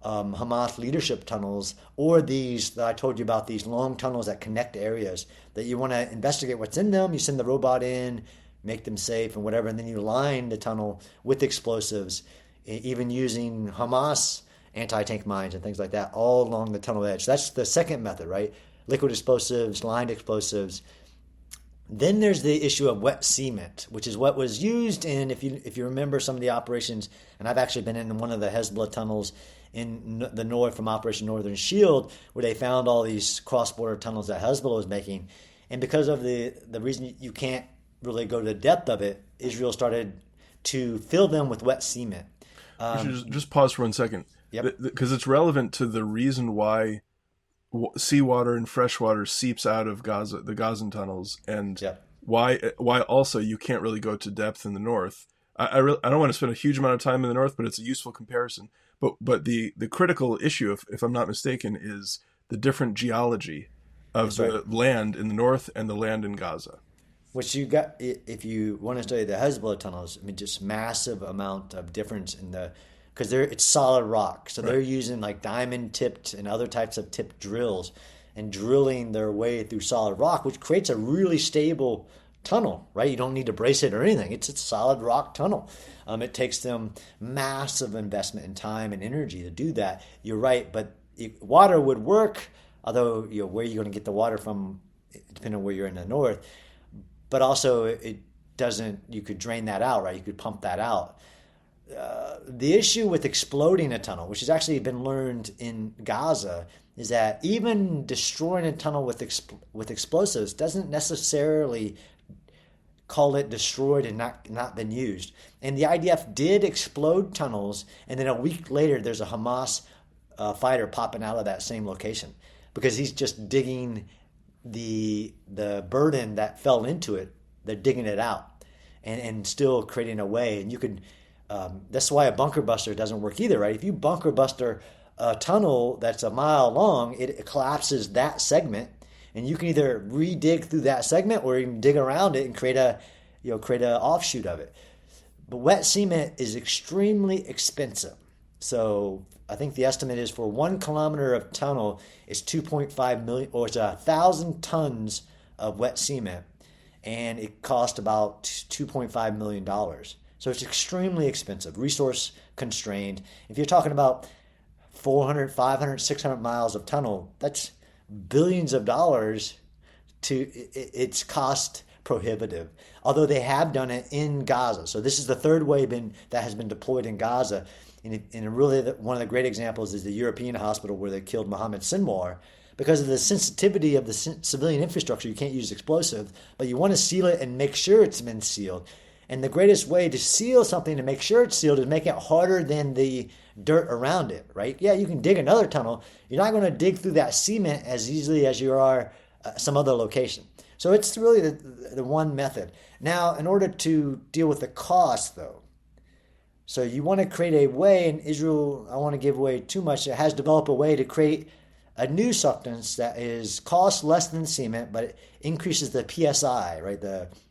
Hamas leadership tunnels, or these that I told you about, these long tunnels that connect areas that you want to investigate what's in them, you send the robot in, make them safe and whatever, and then you line the tunnel with explosives, even using Hamas anti-tank mines and things like that all along the tunnel edge. That's the second method, right? Liquid explosives, lined explosives. Then there's the issue of wet cement, which is what was used in, if you remember some of the operations, and I've actually been in one of the Hezbollah tunnels in the north from Operation Northern Shield, where they found all these cross-border tunnels that Hezbollah was making. And because of the reason you can't really go to the depth of it, Israel started to fill them with wet cement. You should just pause for 1 second. Yep. Because it's relevant to the reason why seawater and freshwater seeps out of Gaza, the Gazan tunnels, and why also you can't really go to depth in the north. I don't want to spend a huge amount of time in the north, but it's a useful comparison. But the critical issue, if I'm not mistaken, is the different geology of the land in the north and the land in Gaza. Which you got, if you want to study the Hezbollah tunnels, I mean, just massive amount of difference in because it's solid rock. So they're using like diamond tipped and other types of tipped drills and drilling their way through solid rock, which creates a really stable tunnel, right? You don't need to brace it or anything. It's a solid rock tunnel. It takes them massive investment in time and energy to do that. You're right, but water would work, although where are you going to get the water from, depending on where you're in the north. But also it doesn't, you could drain that out, right? You could pump that out. The issue with exploding a tunnel, which has actually been learned in Gaza, is that even destroying a tunnel with explosives doesn't necessarily call it destroyed and not been used. And the IDF did explode tunnels, and then a week later there's a Hamas fighter popping out of that same location because he's just digging the burden that fell into it. They're digging it out and still creating a way. And you could that's why a bunker buster doesn't work either, right? If you bunker buster a tunnel that's a mile long, it collapses that segment, and you can either re-dig through that segment or you can dig around it and create a offshoot of it. But wet cement is extremely expensive. So I think the estimate is for 1 kilometer of tunnel is 2.5 million, or it's 1,000 tons of wet cement, and it cost about $2.5 million. So it's extremely expensive, resource constrained. If you're talking about 400, 500, 600 miles of tunnel, that's billions of dollars. It's cost prohibitive. Although they have done it in Gaza. So this is the third way that has been deployed in Gaza. And really one of the great examples is the European hospital where they killed Mohammed Sinwar. Because of the sensitivity of the civilian infrastructure, you can't use explosive, but you want to seal it and make sure it's been sealed. And the greatest way to seal something to make sure it's sealed is make it harder than the dirt around it, right? Yeah, you can dig another tunnel. You're not going to dig through that cement as easily as you are some other location. So it's really the one method. Now, in order to deal with the cost, though, so you want to create a way, and Israel, I don't want to give away too much, it has developed a way to create a new substance that is cost less than cement, but it increases the PSI, right?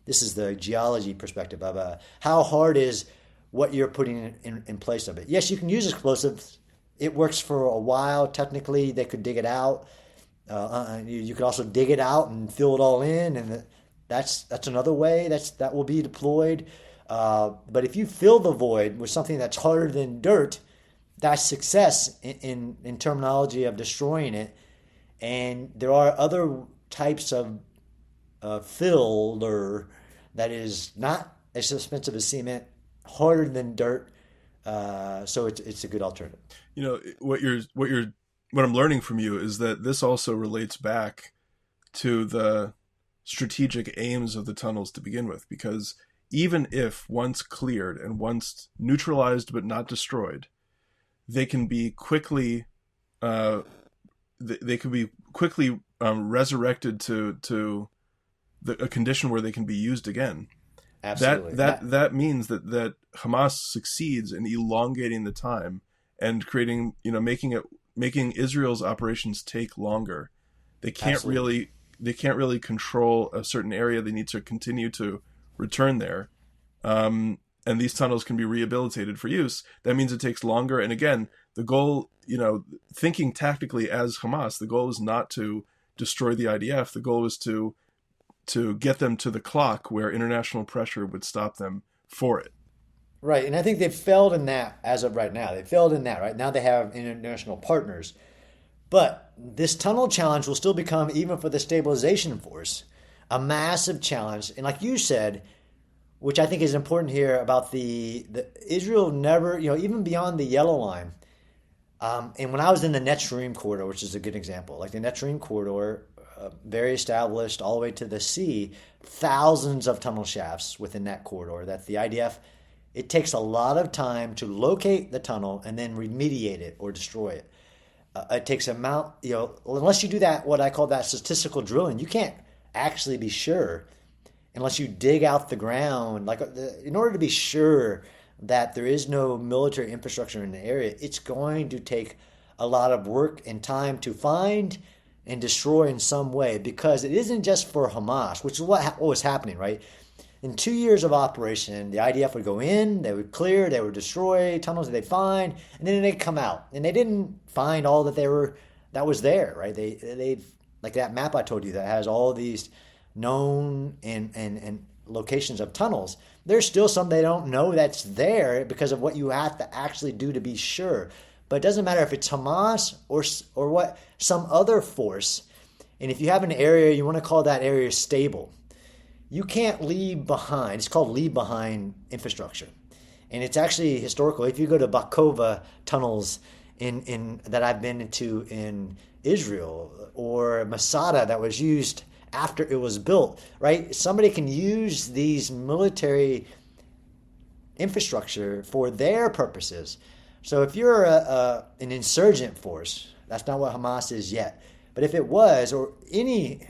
This is the geology perspective of how hard is what you're putting in place of it. Yes, you can use explosives. It works for a while. Technically, they could dig it out. You could also dig it out and fill it all in, and that's another way that will be deployed. But if you fill the void with something that's harder than dirt, that's success in terminology of destroying it. And there are other types of filler that is not as expensive as cement, harder than dirt. So it's a good alternative. You know, what I'm learning from you is that this also relates back to the strategic aims of the tunnels to begin with, because even if once cleared and once neutralized but not destroyed, they can be quickly resurrected to a condition where they can be used again. Absolutely. That means that Hamas succeeds in elongating the time and creating, making Israel's operations take longer. They can't really they can't really control a certain area. They need to continue to return there. And these tunnels can be rehabilitated for use. That means it takes longer. And again, the goal, thinking tactically as Hamas, the goal is not to destroy the IDF. The goal is to get them to the clock where international pressure would stop them for it. Right, and I think they've failed in that as of right now. They failed in that. Right now they have international partners. But this tunnel challenge will still become, even for the stabilization force, a massive challenge. And like you said, which I think is important here about the Israel never, even beyond the yellow line. And when I was in the Netzarim corridor, which is a good example, like the Netzarim corridor, very established all the way to the sea, thousands of tunnel shafts within that corridor that the IDF, it takes a lot of time to locate the tunnel and then remediate it or destroy it. It takes unless you do that, what I call that statistical drilling, you can't actually be sure unless you dig out the ground. In order to be sure that there is no military infrastructure in the area, it's going to take a lot of work and time to find and destroy in some way, because it isn't just for Hamas, which is what was happening, right? In 2 years of operation, the IDF would go in, they would clear, they would destroy tunnels that they'd find, and then they'd come out. And they didn't find all that was there, right? They like that map I told you that has all these known and locations of tunnels. There's still some they don't know that's there because of what you have to actually do to be sure. But it doesn't matter if it's Hamas or what, some other force. And if you have an area, you want to call that area stable. You can't leave behind. It's called leave behind infrastructure. And it's actually historical. If you go to Bakova tunnels in that I've been into in Israel, or Masada that was used after it was built, right? Somebody can use these military infrastructure for their purposes. So if you're an insurgent force, that's not what Hamas is yet. But if it was, or any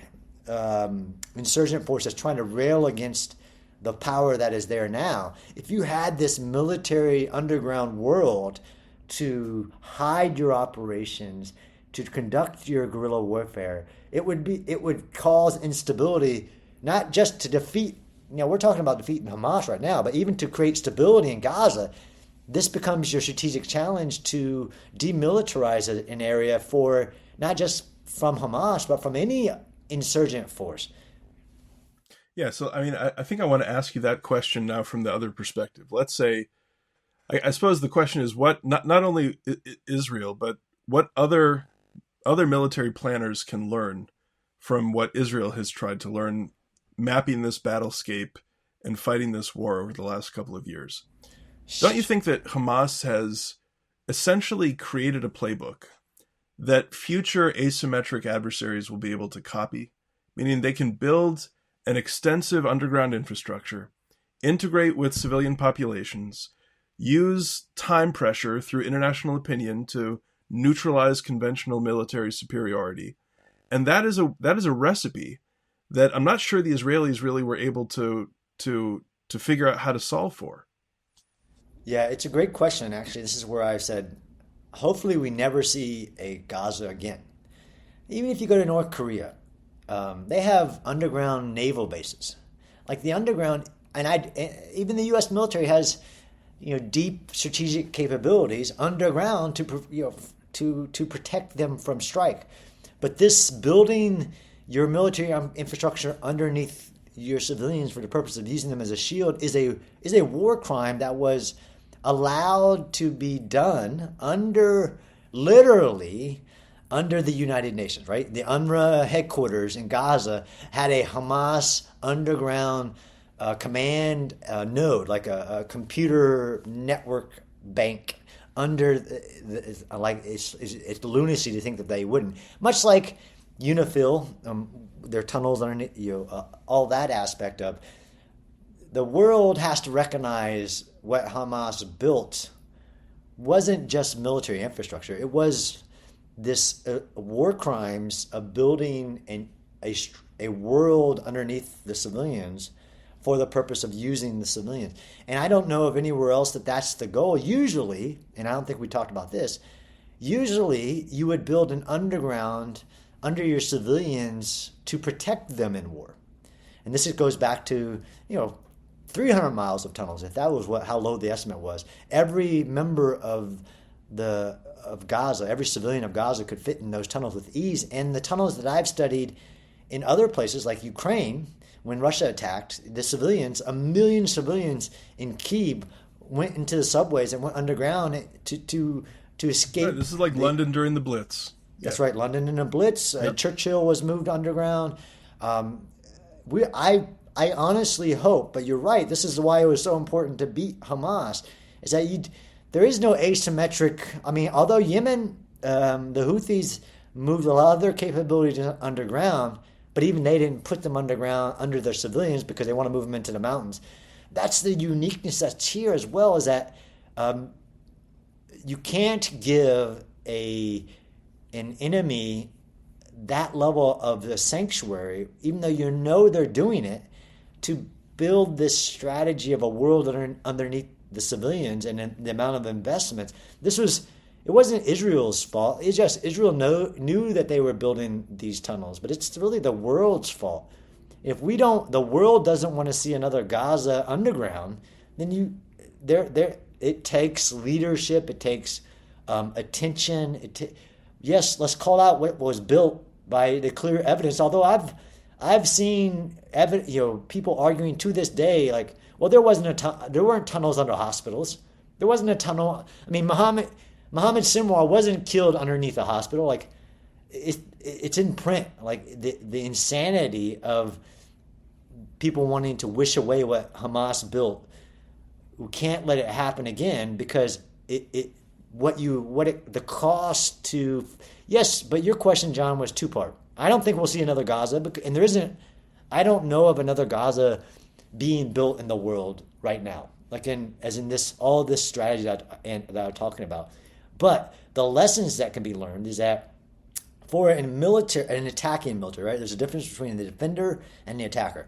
insurgent force that's trying to rail against the power that is there now, if you had this military underground world to hide your operations, to conduct your guerrilla warfare, it would cause instability, not just to defeat, we're talking about defeating Hamas right now, but even to create stability in Gaza. This becomes your strategic challenge to demilitarize an area for not just from Hamas, but from any insurgent force. Yeah, so I think I want to ask you that question now from the other perspective. Let's say, I suppose the question is what not only Israel, but what other military planners can learn from what Israel has tried to learn, mapping this battlescape and fighting this war over the last couple of years. Don't you think that Hamas has essentially created a playbook that future asymmetric adversaries will be able to copy? Meaning they can build an extensive underground infrastructure, integrate with civilian populations, use time pressure through international opinion to neutralize conventional military superiority. And that is a recipe that I'm not sure the Israelis really were able to figure out how to solve for. Yeah, it's a great question, actually. This is where I said, hopefully we never see a Gaza again. Even if you go to North Korea, they have underground naval bases. Like the underground, and even the U.S. military has, deep strategic capabilities underground to protect them from strike. But this building your military infrastructure underneath your civilians for the purpose of using them as a shield is a war crime that was allowed to be done literally under the United Nations, right? The UNRWA headquarters in Gaza had a Hamas underground command node, like a computer network bank under it's lunacy to think that they wouldn't. Much like UNIFIL, their tunnels underneath, all that aspect of the world has to recognize what Hamas built wasn't just military infrastructure. It was this war crimes of building a world underneath the civilians for the purpose of using the civilians. And I don't know of anywhere else that's the goal. Usually, and I don't think we talked about this, usually you would build an underground under your civilians to protect them in war. And this goes back to, 300 miles of tunnels, if that was how low the estimate was. Every member of Gaza, every civilian of Gaza could fit in those tunnels with ease. And the tunnels that I've studied in other places like Ukraine, when Russia attacked, the civilians, 1 million civilians in Kyiv went into the subways and went underground to escape. Right, this is like London during the Blitz. That's right, London in a Blitz. Yep. Churchill was moved underground. I honestly hope, but you're right, this is why it was so important to beat Hamas, is that there is no asymmetric. I mean, although Yemen, the Houthis moved a lot of their capabilities underground, but even they didn't put them underground under their civilians because they want to move them into the mountains. That's the uniqueness that's here as well, is that you can't give an enemy that level of the sanctuary, even though you know they're doing it, to build this strategy of a world underneath the civilians and the amount of investments. It wasn't Israel's fault. It's just Israel knew that they were building these tunnels, but it's really the world's fault. If the world doesn't want to see another Gaza underground, then it takes leadership, it takes attention. Yes, let's call out what was built by the clear evidence. Although I've seen people arguing to this day, like, well, there weren't tunnels under hospitals. There wasn't a tunnel. I mean, Mohammed Sinwar wasn't killed underneath a hospital. Like, it's in print. Like the insanity of people wanting to wish away what Hamas built. We can't let it happen again, because the cost to. Yes, but your question, John, was two-part. I don't think we'll see another Gaza, and there isn't. I don't know of another Gaza being built in the world right now, like all this strategy that I'm talking about. But the lessons that can be learned is that for an attacking military, right? There's a difference between the defender and the attacker.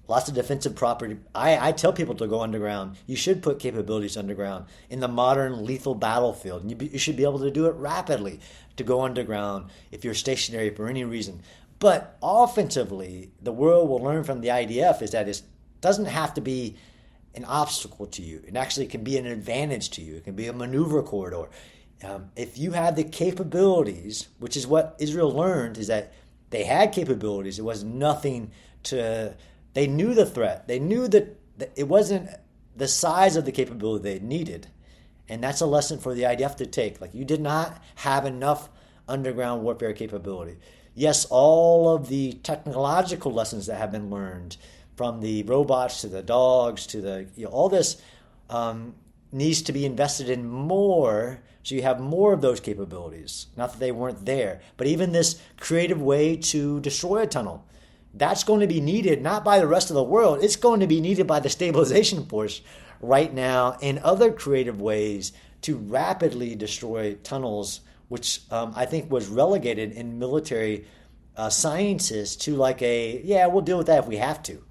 Lots of defensive property. I tell people to go underground. You should put capabilities underground in the modern lethal battlefield. And you should be able to do it rapidly, to go underground if you're stationary for any reason. But offensively, the world will learn from the IDF is that it doesn't have to be an obstacle to you. It actually can be an advantage to you. It can be a maneuver corridor. If you have the capabilities, which is what Israel learned, is that they had capabilities. It was nothing to... They knew the threat. They knew that it wasn't the size of the capability they needed. And that's a lesson for the IDF to take. Like, you did not have enough underground warfare capability. Yes, all of the technological lessons that have been learned, from the robots to the dogs to all this needs to be invested in more, so you have more of those capabilities. Not that they weren't there, but even this creative way to destroy a tunnel. That's going to be needed not by the rest of the world. It's going to be needed by the stabilization force right now in other creative ways to rapidly destroy tunnels, which I think was relegated in military sciences to we'll deal with that if we have to.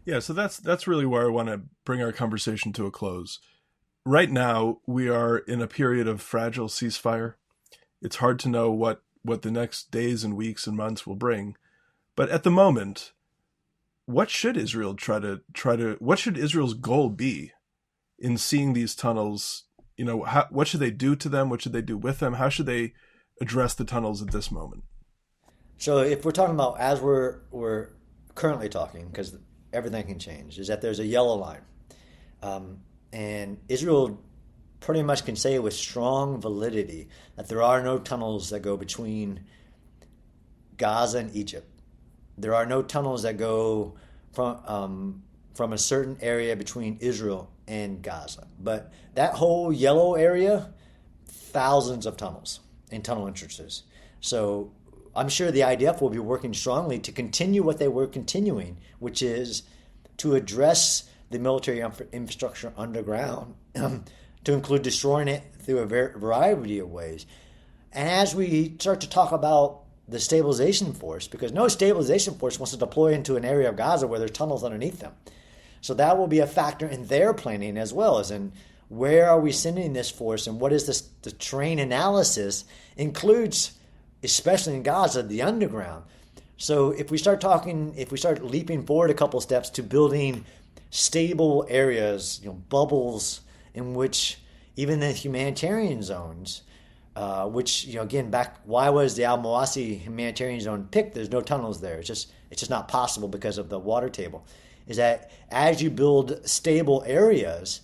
Yeah, so that's really where I want to bring our conversation to a close. Right now, we are in a period of fragile ceasefire. It's hard to know what the next days and weeks and months will bring. But at the moment, what should Israel what should Israel's goal be in seeing these tunnels? What should they do to them? What should they do with them? How should they address the tunnels at this moment? So if we're talking about, as we're currently talking, because everything can change, is that there's a yellow line. And Israel pretty much can say with strong validity that there are no tunnels that go between Gaza and Egypt. There are no tunnels that go from a certain area between Israel and Gaza. But that whole yellow area, thousands of tunnels and tunnel entrances. So I'm sure the IDF will be working strongly to continue what they were continuing, which is to address the military infrastructure underground, to include destroying it through a variety of ways. And as we start to talk about the stabilization force, because no stabilization force wants to deploy into an area of Gaza where there's tunnels underneath them. So that will be a factor in their planning, as well as in where are we sending this force, and what is the terrain analysis includes especially in Gaza, the underground. So if we start leaping forward a couple steps to building stable areas, bubbles in which even the humanitarian zones, which, again, why was the Al Mawasi humanitarian zone picked? There's no tunnels there. It's just not possible because of the water table. Is that as you build stable areas,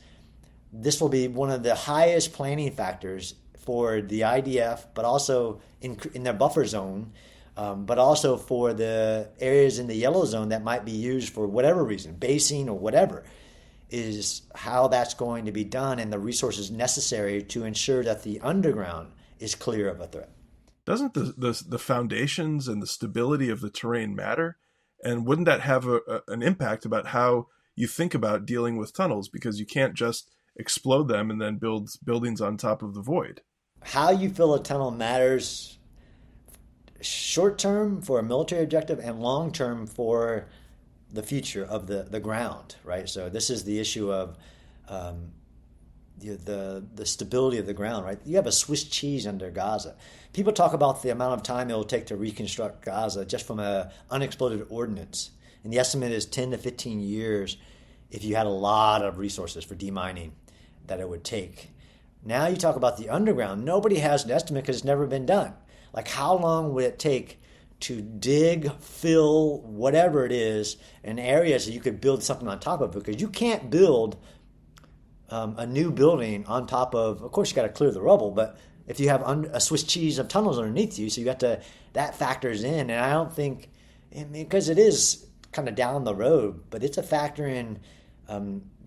this will be one of the highest planning factors for the IDF, but also in their buffer zone, but also for the areas in the yellow zone that might be used for whatever reason, basing or whatever, is how that's going to be done and the resources necessary to ensure that the underground is clear of a threat. Doesn't the foundations and the stability of the terrain matter? And wouldn't that have an impact about how you think about dealing with tunnels? Because you can't just explode them and then build buildings on top of the void. How you fill a tunnel matters short term for a military objective and long term for the future of the ground, right? So this is the issue of the stability of the ground, right? You have a Swiss cheese under Gaza. People talk about the amount of time it will take to reconstruct Gaza just from an unexploded ordnance. And the estimate is 10 to 15 years if you had a lot of resources for demining that it would take. Now you talk about the underground. Nobody has an estimate because it's never been done. Like, how long would it take to dig, fill, whatever it is, in areas that you could build something on top of? Because you can't build a new building on top of course, you got to clear the rubble, but if you have a Swiss cheese of tunnels underneath you, so you have to, that factors in. And I don't think, because it is kind of down the road, but it's a factor in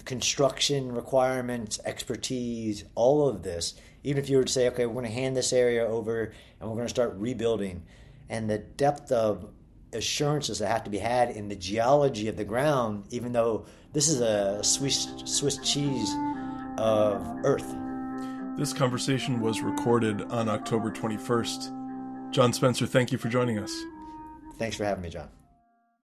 construction requirements, expertise, all of this. Even if you were to say, okay, we're going to hand this area over and we're going to start rebuilding, and the depth of assurances that have to be had in the geology of the ground, even though this is a Swiss cheese of earth. This conversation was recorded on October 21st. John Spencer, thank you for joining us. Thanks for having me, John.